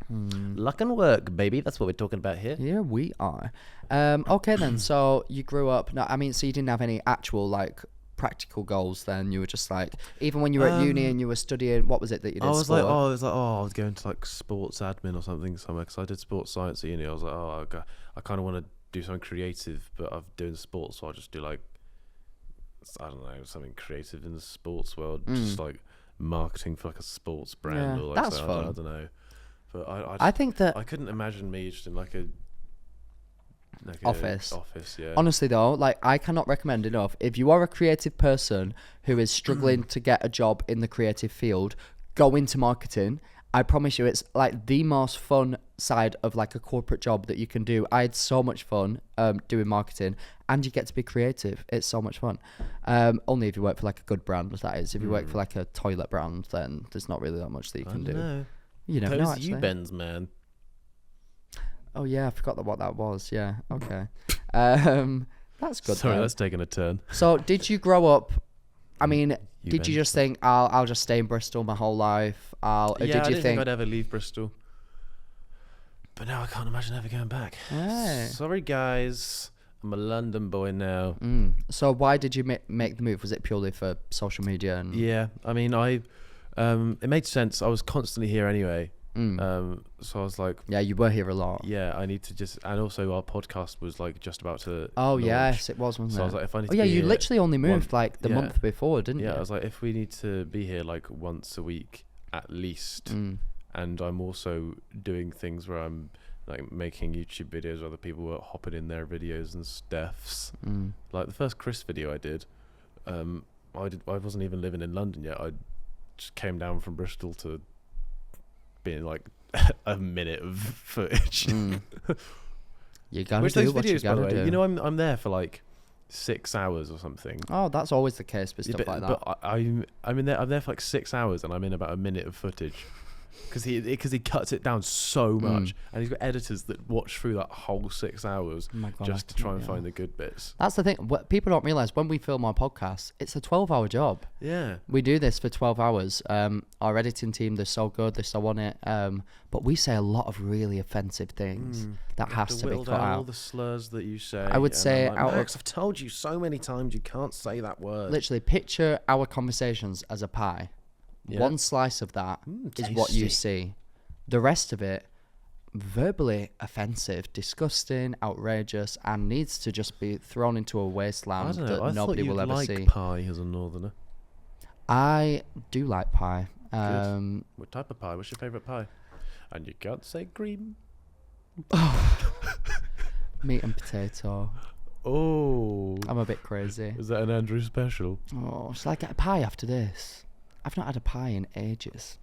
Luck and work, baby. That's what we're talking about here. Here we are. Okay then. So you grew up. No, I mean, so you didn't have any actual like practical goals then? You were just like, even when you were at uni and you were studying, what was it that you did? I was sport? I was going to like sports admin or something somewhere because I did sports science at uni. I was like, I kind of want to do something creative, but I'm doing sports, so I'll just do like, I don't know, something creative in the sports world, just like marketing for like a sports brand Yeah, or like that's so. fun. I don't know, but I think that I couldn't imagine me just in like a office. Yeah. Honestly though, like I cannot recommend enough, if you are a creative person who is struggling to get a job in the creative field, go into marketing. I promise you, it's like the most fun side of like a corporate job that you can do. I had so much fun doing marketing, and you get to be creative. It's so much fun. Only if you work for like a good brand, that is. If you work for like a toilet brand, then there's not really that much that you can do. No. You never know, Those actually. U-bends, man. Oh yeah, I forgot what that was. Yeah, okay. That's good. Sorry, though. that's taking a turn. So, did you grow up? I mean, did you bent just think I'll just stay in Bristol my whole life? Or Yeah, did I you didn't think? I'd ever leave Bristol. But now I can't imagine ever going back. Hey. Sorry, guys. I'm a London boy now. So why did you make the move? Was it purely for social media? And Yeah, I mean, it made sense. I was constantly here anyway. So I was like, yeah, you were here a lot. yeah, I need to just, and also our podcast was like just about to Oh launch. yes, it was, wasn't So it? I was like, if I need Oh to yeah, be you here literally only moved like the yeah. month before, didn't you? I was like, if we need to be here like once a week at least, and I'm also doing things where I'm like making YouTube videos where other people were hopping in their videos and stuffs. Like the first Chris video I did, I wasn't even living in London yet. I just came down from Bristol to being like a minute of footage. You gotta Which do those what you videos, by the gotta way, do. you know, I'm there for like 6 hours or something. Oh, that's always the case with stuff like that. But I'm there for like 6 hours and I'm in about a minute of footage. Because he cuts it down so much, and he's got editors that watch through that whole 6 hours Oh my God, just to try and find the good bits. That's the thing. What people don't realize, when we film our podcast, it's a 12-hour job. Yeah, We do this for 12 hours. Our editing team, they're so good, they're so on it. But we say a lot of really offensive things that has to be whittle cut down all out. the slurs that you say. I would and say I'm like, out of- Max, I've told you so many times you can't say that word. Literally, picture our conversations as a pie. Yeah. One slice of that is what you tasty. see. The rest of it, verbally offensive, disgusting, outrageous, and needs to just be thrown into a I wasteland don't know. that I nobody thought you'd will ever like see. pie as a northerner. I do like pie. What type of pie? What's your favourite pie? And you can't say cream. Meat and potato. Oh, I'm a bit crazy. is that an Andrew special? Oh, shall I get a pie after this? I've not had a pie in ages.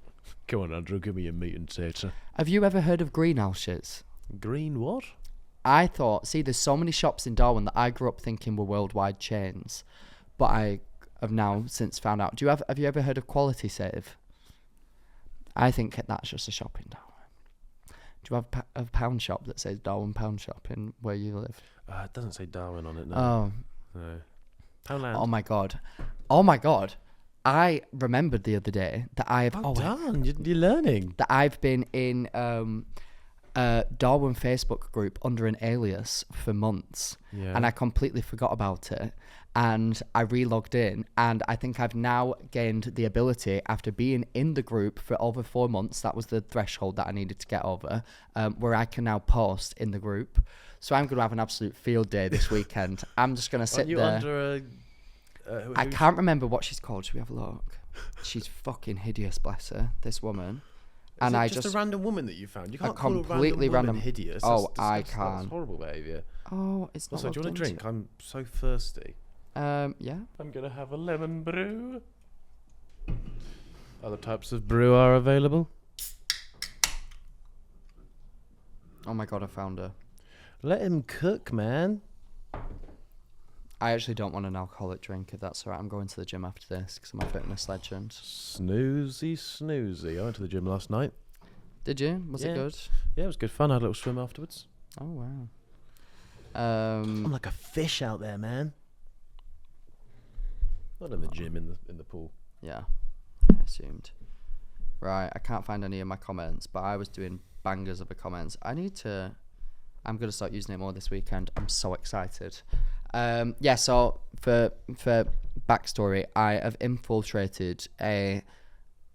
Come on, Andrew, give me your meat and potato. Have you ever heard of greenhouses? Green what? I thought, see, there's so many shops in Darwin that I grew up thinking were worldwide chains, but I have now since found out. Have you ever heard of Quality Save? I think that's just a shop in Darwin. Do you have a pound shop that says Darwin Pound Shop in where you live? It doesn't say Darwin on it, no. Oh, No. Poundland. oh my god, oh my god! I remembered the other day that I've done. You're learning. that I've been in a Darwin Facebook group under an alias for months, Yeah. and I completely forgot about it. And I re-logged in, and I think I've now gained the ability, after being in the group for over 4 months, that was the threshold that I needed to get over, where I can now post in the group. So I'm going to have an absolute field day this weekend. I'm just going to sit Aren't you there. under a... I can't remember what she's called. Should we have a look? She's fucking hideous, bless her. This woman. Is And it I just a just random woman that you found? You can't call a completely random woman random- hideous. Oh, That's I That's can. horrible behaviour. Oh, it's not. Also, do you want a logged drink? I'm so thirsty. into- Yeah. I'm gonna have a lemon brew. Other types of brew are available. Oh my god, I found her. Let him cook, man. I actually don't want an alcoholic drink, if that's alright. I'm going to the gym after this because I'm a fitness legend. Snoozy. I went to the gym last night. Did you? Was it Yeah. good? Yeah, it was good fun. I had a little swim afterwards. Oh wow. I'm like a fish out there, man. Not in the gym, in the pool. Yeah, I assumed. Right, I can't find any of my comments, but I was doing bangers of the comments. I'm gonna start using it more this weekend. I'm so excited. Yeah, so for backstory, I have infiltrated a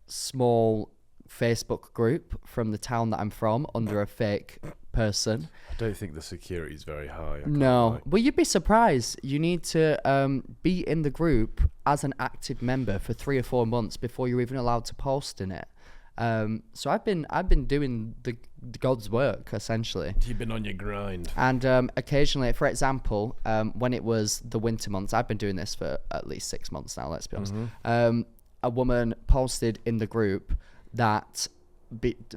small Facebook group from the town that I'm from under a fake person. I don't think the security is very high. I can't No, lie. well, you'd be surprised. You need to be in the group as an active member for 3 or 4 months before you're even allowed to post in it. So I've been doing the God's work essentially. You've been on your grind. And occasionally, for example, when it was the winter months, I've been doing this for at least 6 months now. Let's be honest. A woman posted in the group that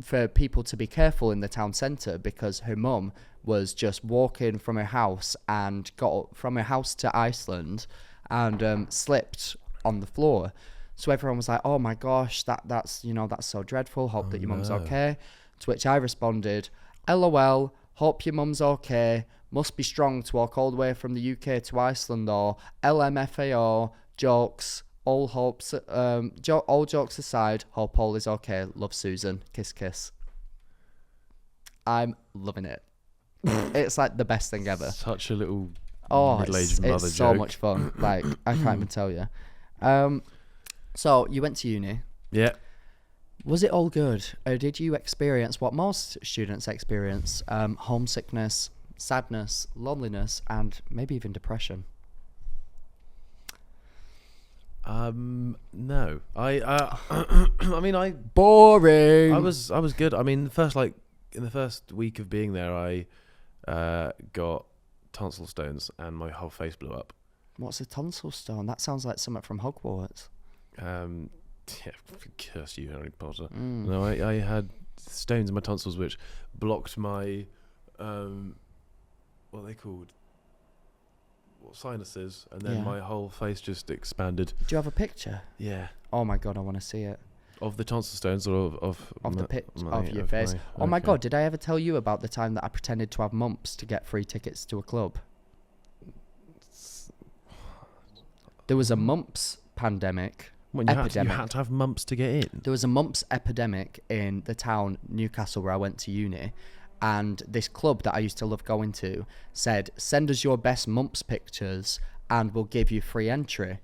for people to be careful in the town centre because her mum was just walking from her house and got from her house to Iceland and slipped on the floor. So everyone was like, "Oh my gosh, that's so dreadful. Hope that your mum's okay." To which I responded, "LOL. Hope your mum's okay. Must be strong to walk all the way from the UK to Iceland." Or LMFAO jokes. All hopes. All jokes aside, hope all is okay. Love, Susan. Kiss, kiss. I'm loving it. It's like the best thing ever. Such a little Oh, middle-aged mother it's so joke. much fun. Like I can't even tell you. So you went to uni. Yeah. Was it all good, or did you experience what most students experience? Homesickness, sadness, loneliness, and maybe even depression. No. I I mean, Boring. I was good. I mean, in the first week of being there, I got tonsil stones and my whole face blew up. What's a tonsil stone? That sounds like something from Hogwarts. Yeah, curse you, Harry Potter. No, I had stones in my tonsils which blocked my what are they called? Sinuses, and then Yeah. my whole face just expanded. Do you have a picture? Yeah. Oh my god, I want to see it. Of the tonsil stones or of Of your face. Oh my god, did I ever tell you about the time that I pretended to have mumps to get free tickets to a club? There was a mumps pandemic. When you epidemic. had to have mumps to get in. There was a mumps epidemic in the town Newcastle where I went to uni, and this club that I used to love going to said, "Send us your best mumps pictures and we'll give you free entry."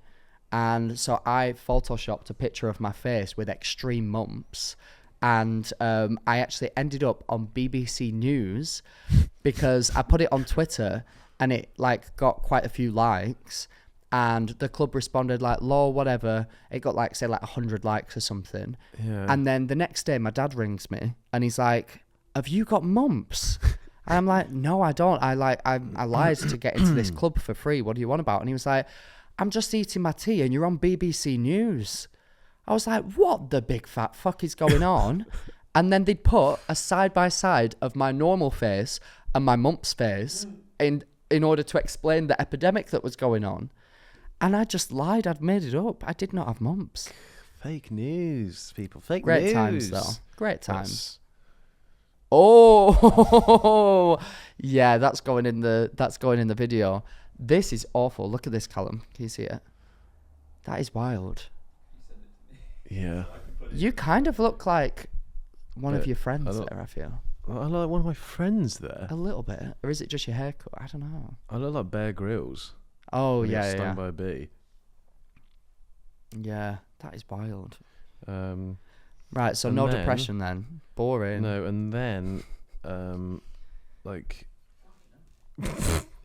And so I photoshopped a picture of my face with extreme mumps, and I actually ended up on BBC News because I put it on Twitter and it got quite a few likes. And the club responded like, "Lol, whatever." It got 100 likes or something. Yeah. And then the next day, my dad rings me and he's like, "Have you got mumps?" And I'm like, "No, I don't. I lied to get into this club for free. What do you want about?" And he was like, "I'm just eating my tea and you're on BBC News." I was like, "What the big fat fuck is going on?" And then they'd put a side by side of my normal face and my mumps face in order to explain the epidemic that was going on. And I just lied. I'd made it up. I did not have mumps. Fake news, people. Fake Great news. times, though. Great times. That's- Oh, yeah. That's going in the video. This is awful. Look at this, Callum. Can you see it? That is wild. Yeah. You kind of look like one of But your friends I don't- there. I feel I look like one of my friends there. a little bit, or is it just your haircut? I don't know. I look like Bear Grylls. Oh when he got yeah, stung yeah, by a bee. yeah. That is wild. Right, So and no then- depression then. Boring. No, and then, yeah,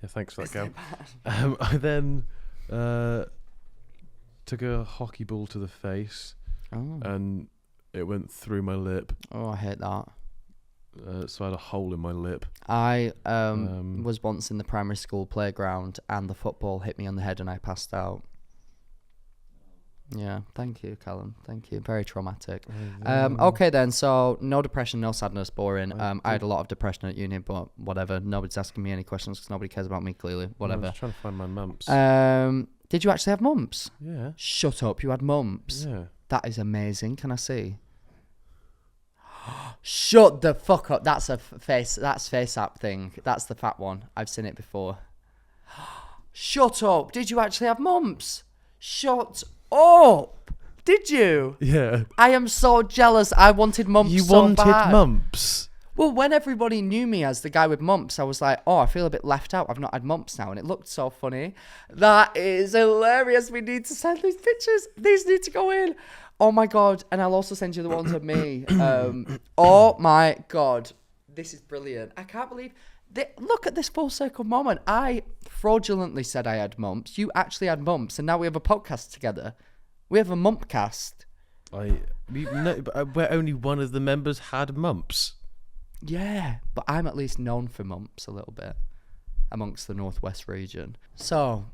thanks for that, Gal. I then, to took a hockey ball to the face, Oh. and it went through my lip. Oh, I hate that. So I had a hole in my lip. I was once in the primary school playground and the football hit me on the head and I passed out. Yeah, thank you, Callum. Thank you. Very traumatic. Okay then, so no depression, no sadness, boring. I had a lot of depression at uni, but whatever. Nobody's asking me any questions because nobody cares about me, clearly. I Whatever. was trying to find my mumps. Did you actually have mumps? Yeah. Shut up, you had mumps? Yeah. That is amazing. Can I see? Shut the fuck up. That's face app thing. That's the fat one. I've seen it before. Shut up. Did you actually have mumps? Shut up. Did you? Yeah. I am so jealous. I wanted mumps You so wanted bad. mumps? Well, when everybody knew me as the guy with mumps, I was like, oh, I feel a bit left out. I've not had mumps now. And it looked so funny. That is hilarious. We need to send these pictures. These need to go in. Oh, my God. And I'll also send you the ones of me. Oh, my God. This is brilliant. I can't believe... Look at this full circle moment. I fraudulently said I had mumps. You actually had mumps. And now we have a podcast together. We have a mumpcast. Where only one of the members had mumps. Yeah, but I'm at least known for mumps a little bit amongst the Northwest region. So,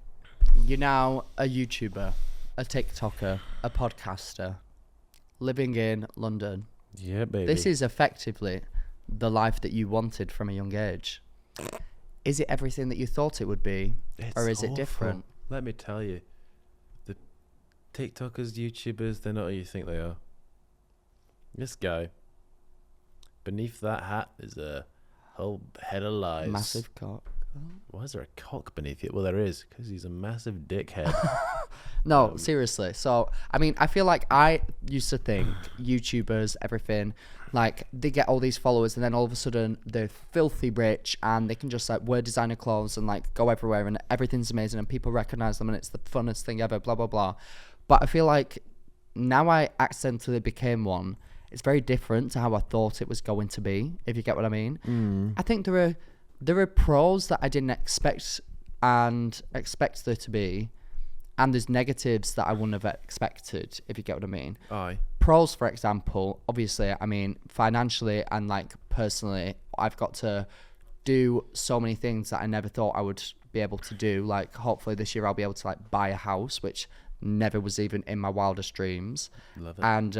you're now a YouTuber, a TikToker, a podcaster, living in London. Yeah, baby. This is effectively the life that you wanted from a young age. Is it everything that you thought it would be, or is it different? Let me tell you, the TikTokers, YouTubers, they're not who you think they are. This guy, beneath that hat is a whole head of lies. Massive cock. Why is there a cock beneath it? Well, there is, because he's a massive dickhead. No, seriously. So, I mean, I feel like I used to think YouTubers, everything, like, they get all these followers and then all of a sudden they're filthy rich and they can just, like, wear designer clothes and, like, go everywhere and everything's amazing and people recognize them and it's the funnest thing ever, blah, blah, blah. But I feel like now I accidentally became one. It's very different to how I thought it was going to be, if you get what I mean. I think there are pros that I didn't expect there to be, and there's negatives that I wouldn't have expected, if you get what I mean. Aye. Pros, for example, obviously, I mean, financially and, like, personally, I've got to do so many things that I never thought I would be able to do. Like, hopefully this year I'll be able to, like, buy a house, which never was even in my wildest dreams. Love it. And,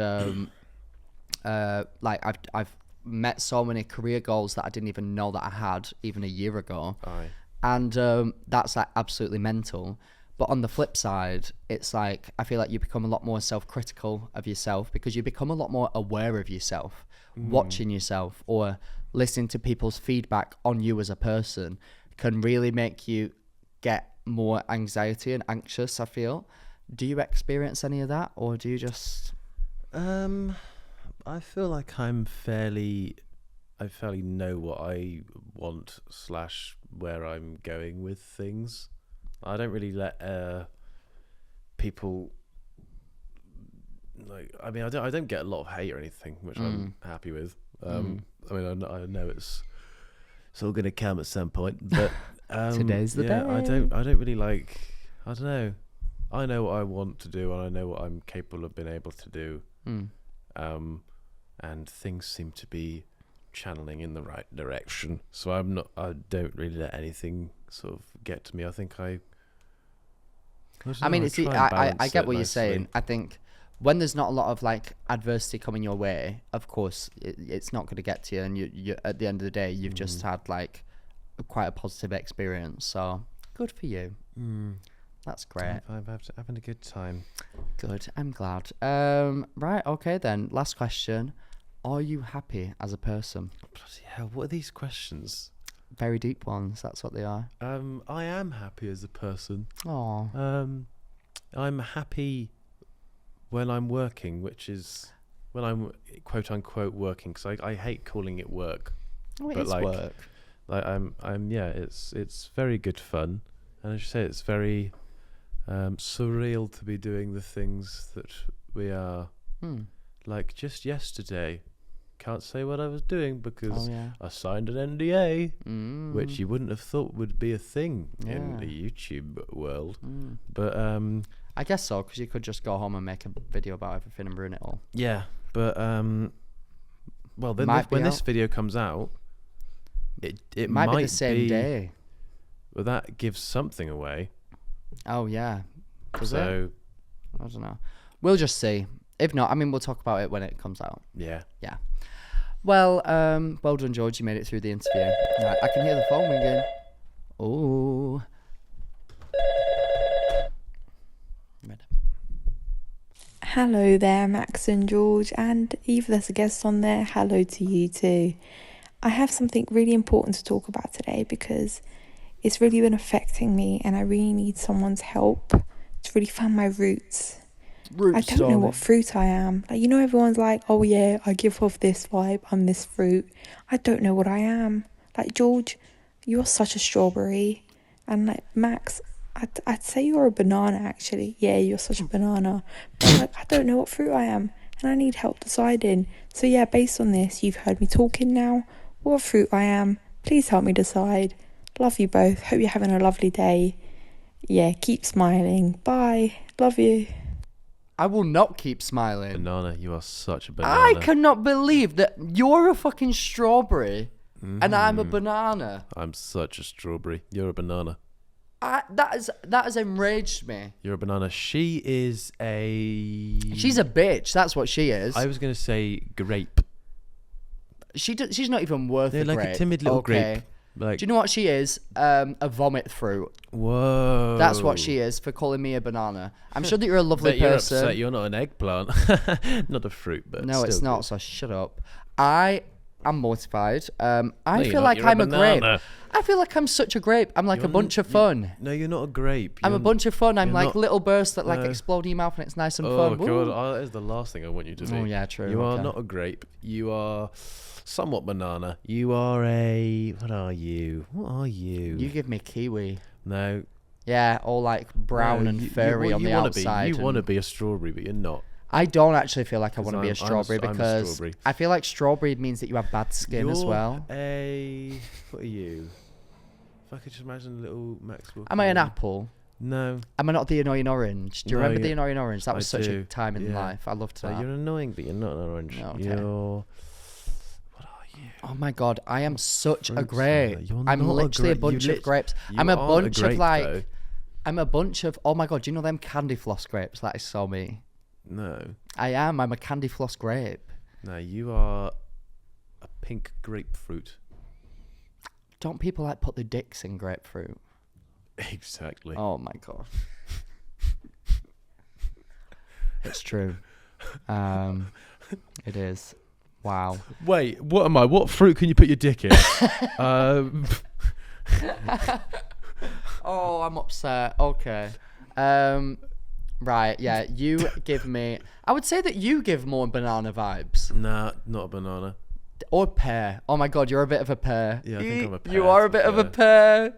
like, I've met so many career goals that I didn't even know that I had even a year ago. Aye. And that's, like, absolutely mental. But on the flip side, it's like, I feel like you become a lot more self-critical of yourself because you become a lot more aware of yourself. Watching yourself or listening to people's feedback on you as a person can really make you get more anxiety and anxious, I feel. Do you experience any of that, or do you just... I feel like I fairly know what I want / where I'm going with things. I don't really let people, like, I mean, I don't get a lot of hate or anything, which I'm happy with. I mean, I know it's all gonna come at some point, but Today's the day. I don't really like. I don't know. I know what I want to do, and I know what I'm capable of being able to do. And things seem to be channeling in the right direction. So I don't really let anything sort of get to me. I think I mean, I get what you're saying. I think when there's not a lot of, like, adversity coming your way, of course, it's not going to get to you. And you at the end of the day, you've just had, like, quite a positive experience. So good for you. That's great. I'm having a good time. Good. I'm glad. Right. Okay, then. Last question. Are you happy as a person? Bloody hell, what are these questions? Very deep ones. That's what they are. I am happy as a person. Oh. I'm happy when I'm working, which is when I'm quote unquote working, because I hate calling it work. Oh, but it's like, work. Like it's very good fun, and as you say, it's very surreal to be doing the things that we are. Like just yesterday, can't say what I was doing because Oh, yeah. I signed an NDA, which you wouldn't have thought would be a thing in the Yeah. YouTube world. But I guess so, because you could just go home and make a video about everything and ruin it all. yeah, but well, then Might be when this out. video comes out, it Might be the same day. Well, that gives something away. Oh, yeah. Does it? So I don't know. We'll just see. If not, I mean, we'll talk about it when it comes out. yeah. Yeah. Well, well done, George. You made it through the interview. Right, I can hear the phone ringing. Oh. Ready. Hello there, Max and George, and if there's a guest on there, hello to you too. I have something really important to talk about today because it's really been affecting me and I really need someone's help to really find my roots. I don't know what fruit I am. Like, you know, everyone's like, oh yeah, I give off this vibe, I'm this fruit. I don't know what I am. Like, George, you're such a strawberry. And like, Max, I'd say you're a banana actually. Yeah, you're such a banana. But like, I don't know what fruit I am and I need help deciding. So yeah, based on this, you've heard me talking now. What fruit I am, please help me decide. Love you both. Hope you're having a lovely day. Yeah, keep smiling. Bye. Love you. I will not keep smiling. Banana, you are such a banana. I cannot believe that you're a fucking strawberry and I'm a banana. I'm such a strawberry. You're a banana. That has enraged me. You're a banana. She is a... She's a bitch. That's what she is. I was going to say grape. She's not even worth They're a like grape. a timid little Okay. grape. Like, Do you know what she is? A vomit fruit. whoa. That's what she is for calling me a banana. I'm sure that you're a lovely Bet you're person. upset you're not an eggplant. Not a fruit, but No, it's still not. good. So shut up. I am mortified. I you're feel not. like You're a I'm a grape. banana. I feel like I'm such a grape. I'm like a bunch of fun. No, you're not a grape. I'm a bunch of fun. I'm you're like not- little bursts that like no. explode in your mouth and it's nice and Oh, fun. God. Woo. Oh, that is the last thing I want you to be. Oh, yeah, true. You are Okay. not a grape. You are somewhat banana. You are a... What are you? What are you? You give me kiwi. No. Yeah, all like brown No, and furry on the wanna outside. You and- want to be a strawberry, but you're not. I don't actually feel like I 'Cause want to be a I'm a strawberry I'm a because strawberry. I feel like strawberry means that you have bad skin as You're well. a... What are you? If I could just imagine a little Max Walker. Am I an apple? No. Am I not the annoying orange? Do you No, remember the you- annoying orange? That I was such a do, time in yeah. life. I loved So that. you're annoying, but you're not an orange. No, okay. You're... What are you? Oh my god, I am such a Fruit grape. salad. You're I'm not a literally a grape. bunch You of grapes. You I'm a aren't bunch grape, of like though. I'm a bunch of oh my god, do you know them candy floss grapes? That is so me. No. I am. I'm a candy floss grape. No, you are a pink grapefruit. Don't people like put the dicks in grapefruit? Exactly. Oh my god. It's true. It is. Wow. Wait, what am I? What fruit can you put your dick in? Oh, I'm upset. Okay. Right, yeah, you give me I would say that you give more banana vibes. Nah, not a banana. Or pear. Oh my god, you're a bit of a pear. Yeah, I think I'm a pear, You are a to be bit of a fair. pear.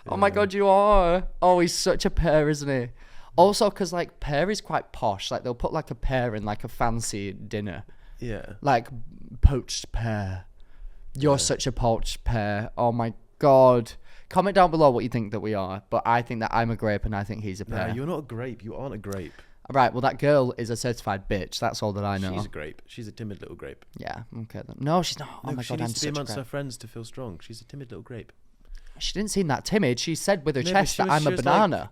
Oh my Yeah. god, you are. Oh, he's such a pear, isn't he? Also, because like pear is quite posh. Like they'll put like a pear in like a fancy dinner. Yeah. Like poached pear. You're such a poached pear. Oh my god. Comment down below what you think that we are. But I think that I'm a grape and I think he's a Nah, pear. you're not a grape. You aren't a grape. Right, well that girl is a certified bitch. That's all that I know. She's a grape. She's a timid little grape. Yeah, okay then. No, she's not. Oh No, my she god, I'm needs to be such a amongst grape. her friends to feel strong. She's a timid little grape. She didn't seem that timid. She said with her No, but chest she that was- I'm she a was like- banana.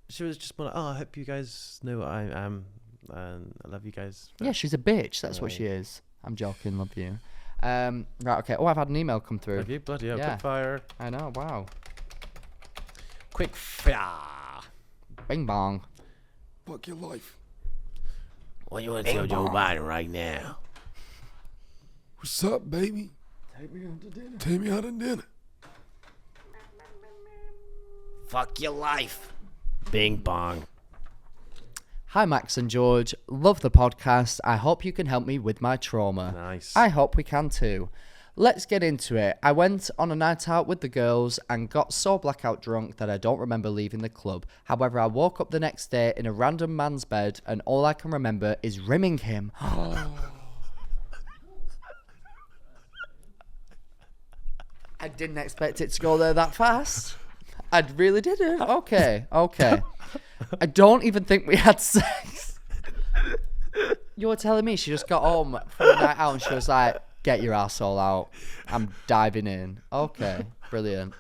She was just more like, oh, I hope you guys know what I am, and I love you guys. Yeah, she's a bitch. That's what Right. she is. I'm joking. Love you. Right, okay. Oh, I've had an email come through. Have you? Bloody hell, Yeah. quick fire. I know. Wow. Quick fire. Bing bong. Fuck your life. What you want to tell Joe Biden right now? What's up, baby? Take me out to dinner. Take me out to dinner. Fuck your life. Bing bong. Hi, Max and George. Love the podcast. I hope you can help me with my trauma. Nice. I hope we can too. Let's get into it. I went on a night out with the girls and got so blackout drunk that I don't remember leaving the club. However, I woke up the next day in a random man's bed and all I can remember is rimming him. I didn't expect it to go there that fast. I really didn't. Okay. I don't even think we had sex. You were telling me she just got home from a night out and she was like, get your asshole out. I'm diving in. Okay, brilliant.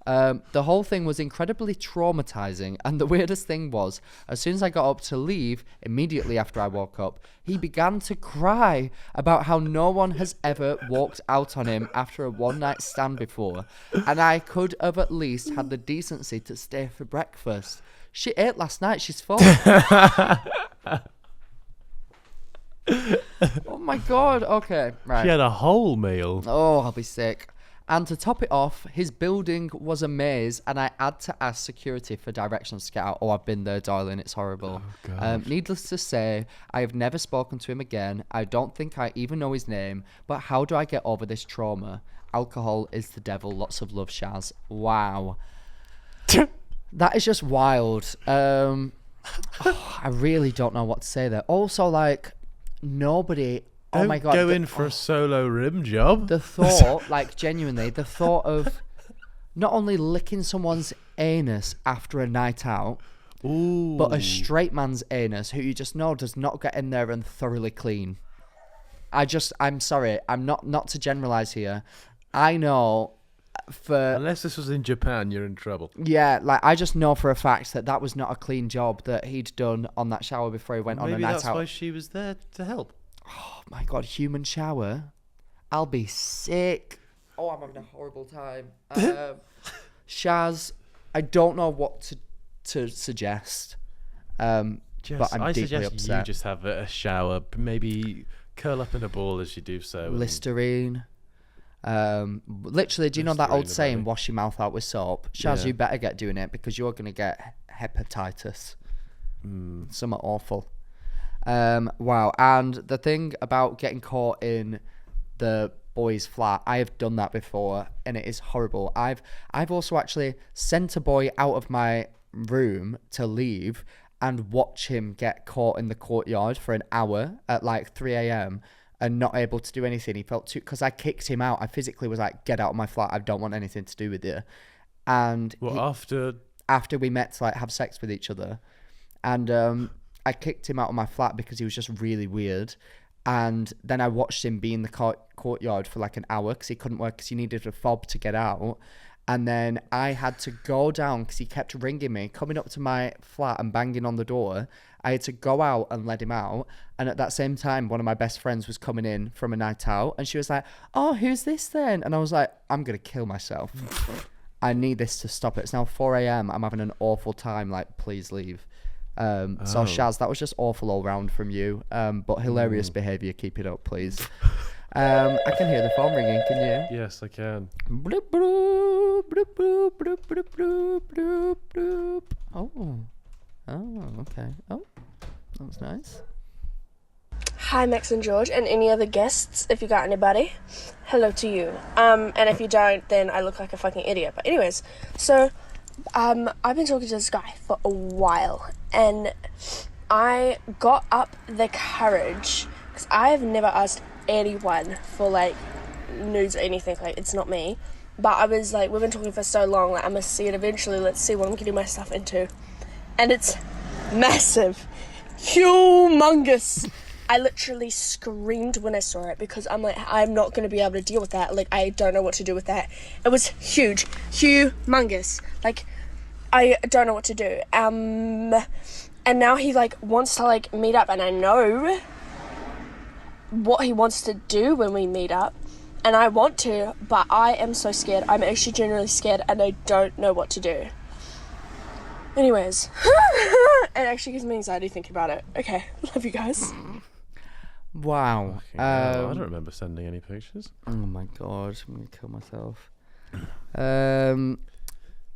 The whole thing was incredibly traumatizing, and the weirdest thing was, as soon as I got up to leave, immediately after I woke up, he began to cry about how no one has ever walked out on him after a one-night stand before, and I could have at least had the decency to stay for breakfast. She ate last night, she's full. Oh my god, okay, right. She had a whole meal. Oh, I'll be sick. And to top it off, his building was a maze, and I had to ask security for directions to get out. Oh, I've been there, darling. It's horrible. Needless to say, I have never spoken to him again. I don't think I even know his name. But how do I get over this trauma? Alcohol is the devil. Lots of love, Shaz. Wow. That is just wild. I really don't know what to say there. Also, like, nobody... Don't oh my god! Go in for a solo rim job. The thought, like genuinely, the thought of not only licking someone's anus after a night out, but a straight man's anus who you just know does not get in there and thoroughly clean. I'm sorry, I'm not to generalize here. I know unless this was in Japan, you're in trouble. Yeah, like I just know for a fact that was not a clean job that he'd done on that shower before he went on a night out. Maybe that's why she was there to help. Oh my god, human shower. I'll be sick. Oh, I'm having a horrible time. Shaz, I don't know what to suggest. But I'm I deeply suggest upset. you just have a shower, maybe curl up in a ball as you do so. Listerine. Literally, do you know that old Listerine, saying, baby. wash your mouth out with soap? Shaz, Yeah. you better get doing it because you're going to get hepatitis. Something awful. Wow. And the thing about getting caught in the boy's flat, I have done that before and it is horrible. I've also actually sent a boy out of my room to leave and watch him get caught in the courtyard for an hour at like 3 a.m. and not able to do anything. He felt too, because I kicked him out. I physically was like, get out of my flat. I don't want anything to do with you. And after we met to like have sex with each other, and I kicked him out of my flat because he was just really weird. And then I watched him be in the courtyard for like an hour because he couldn't work because he needed a fob to get out. And then I had to go down because he kept ringing me, coming up to my flat and banging on the door. I had to go out and let him out. And at that same time, one of my best friends was coming in from a night out. And she was like, oh, who's this then? And I was like, I'm going to kill myself. I need this to stop. It's now 4 a.m. I'm having an awful time. Like, please leave. So Shaz, that was just awful all round from you. But hilarious behaviour. Keep it up, please. I can hear the phone ringing. Can you? Yes, I can. Bloop, bloop, bloop, bloop, bloop, bloop, bloop, bloop, bloop. Oh, okay. Oh, that was nice. Hi, Max and George, and any other guests, if you got anybody. Hello to you. And if you don't, then I look like a fucking idiot. But anyways, so, I've been talking to this guy for a while, and I got up the courage, because I have never asked anyone for, like, nudes or anything, like, it's not me. But I was like, we've been talking for so long, like, I must see it eventually, let's see what I'm getting myself into. And it's massive. Humongous. I literally screamed when I saw it because I'm like, I'm not going to be able to deal with that. Like, I don't know what to do with that. It was huge. Humongous. Like, I don't know what to do. And now he, like, wants to, like, meet up. And I know what he wants to do when we meet up. And I want to, but I am so scared. I'm actually genuinely scared and I don't know what to do. Anyways, it actually gives me anxiety thinking about it. Okay, love you guys. Wow. I don't remember sending any pictures. Oh my god, I'm gonna kill myself.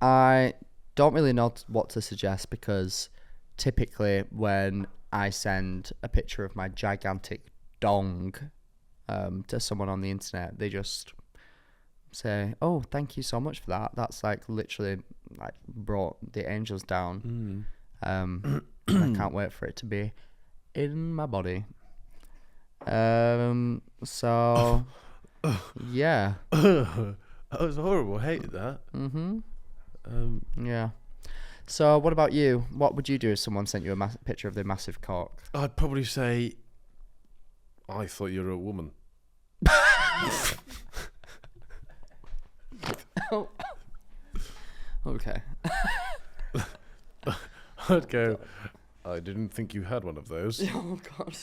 I don't really know what to suggest because typically when I send a picture of my gigantic dong to someone on the internet, they just say, oh, thank you so much for that. That's like literally like brought the angels down. I can't wait for it to be in my body. So yeah. That was horrible. I hated that. Yeah. So what about you? What would you do if someone sent you a picture of their massive cock? I'd probably say, I thought you were a woman. Oh. Okay. I'd go, I didn't think you had one of those. Oh God.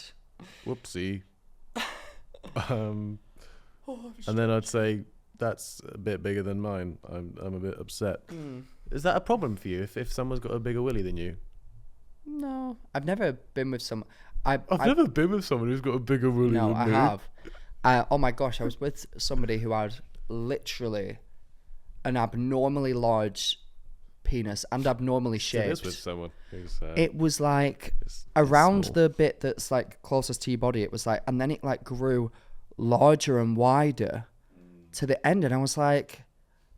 Whoopsie. And then I'd say, that's a bit bigger than mine. I'm a bit upset. Is that a problem for you if someone's got a bigger willy than you? No, I've never been with someone. I've never been with someone who's got a bigger willy No, than I me. have. Oh my gosh, I was with somebody who had literally an abnormally large penis and abnormally It is shaped. with someone who's, It was like it's around small. the bit that's like closest to your body. It was like, and then it like grew larger and wider to the end, and I was like,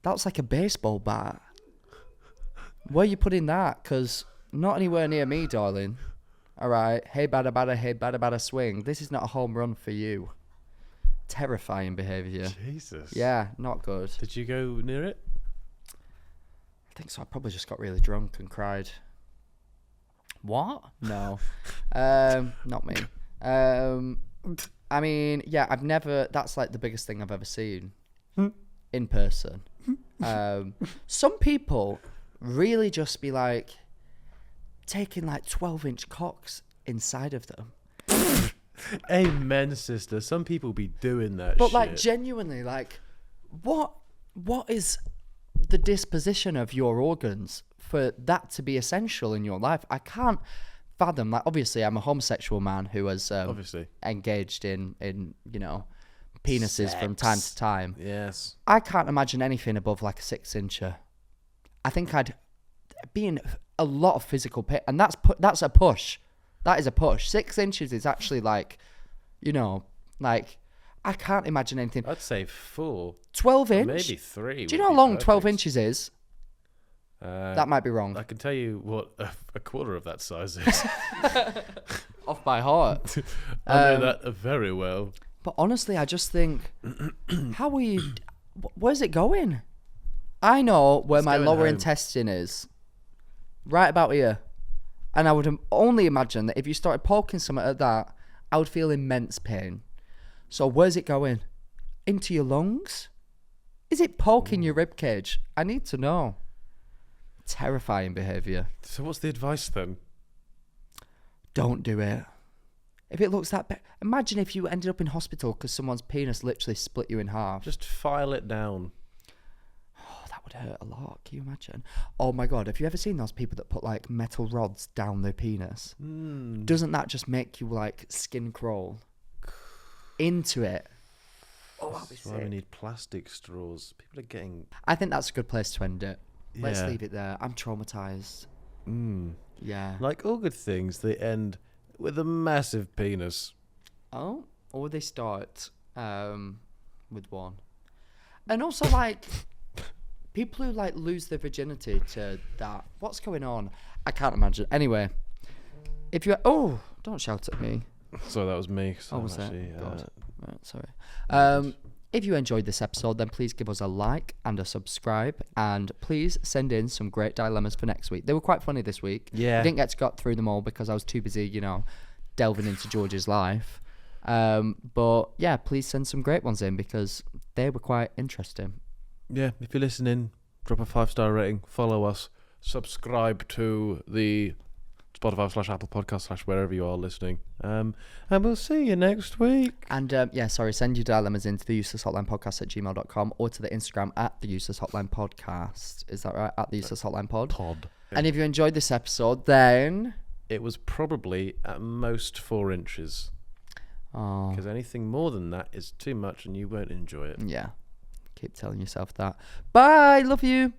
that's like a baseball bat. Where are you putting that? Because not anywhere near me, darling. All right, hey bada bada swing. This is not a home run for you. Terrifying behaviour. Jesus. Yeah, not good. Did you go near it? I think so. I probably just got really drunk and cried. What? No. Not me. I mean, yeah, I've never. That's like the biggest thing I've ever seen in person. Some people really just be like taking like 12-inch cocks inside of them. Amen, sister. Some people be doing that But shit. like genuinely, like what is the disposition of your organs for that to be essential in your life? I can't fathom. Like, obviously, I'm a homosexual man who has Obviously. engaged in penises from time to time. Yes. I can't imagine anything above like a 6-incher. I think I'd be in a lot of physical pain, and that's a push. That is a push. 6 inches is actually like, like I can't imagine anything. I'd say 4. 12 inch. Maybe 3. Do you know how long 12 inches is? That might be wrong. I can tell you what a quarter of that size is. Off by heart. I know that very well. But honestly, I just think, how are you? Where's it going? I know where my going lower home. intestine is. Right about here. And I would only imagine that if you started poking something at that, I would feel immense pain. So where's it going? Into your lungs? Is it poking your rib cage? I need to know. Terrifying behaviour. So what's the advice then? Don't do it. If it looks that bad, imagine if you ended up in hospital because someone's penis literally split you in half. Just file it down. Oh, that would hurt a lot. Can you imagine? Oh my God, have you ever seen those people that put like metal rods down their penis? Doesn't that just make you like skin crawl into it? Oh, that'd be That's why we sick. need plastic straws. People are getting... I think that's a good place to end it. Let's Yeah. leave it there. I'm traumatized. Yeah. Like all good things, they end with a massive penis. Oh, or they start with one. And also, like, people who, like, lose their virginity to that. What's going on? I can't imagine. Anyway, if you're... Oh, don't shout at me. So that was me. So Oh, was that? actually, God. Right, sorry. If you enjoyed this episode, then please give us a like and a subscribe. And please send in some great dilemmas for next week. They were quite funny this week. Yeah. I didn't get to go through them all because I was too busy, delving into George's life. But yeah, please send some great ones in because they were quite interesting. Yeah, if you're listening, drop a 5-star rating, follow us, subscribe to the Spotify/Apple Podcast/ wherever you are listening. And we'll see you next week. And send your dilemmas into the theuselesshotlinepodcast@gmail.com or to the Instagram at the Useless Hotline Podcast. Is that right? At the Useless Hotline Pod. And if you enjoyed this episode, then... It was probably at most 4 inches. Oh, Because anything more than that is too much and you won't enjoy it. yeah. Keep telling yourself that. Bye. Love you.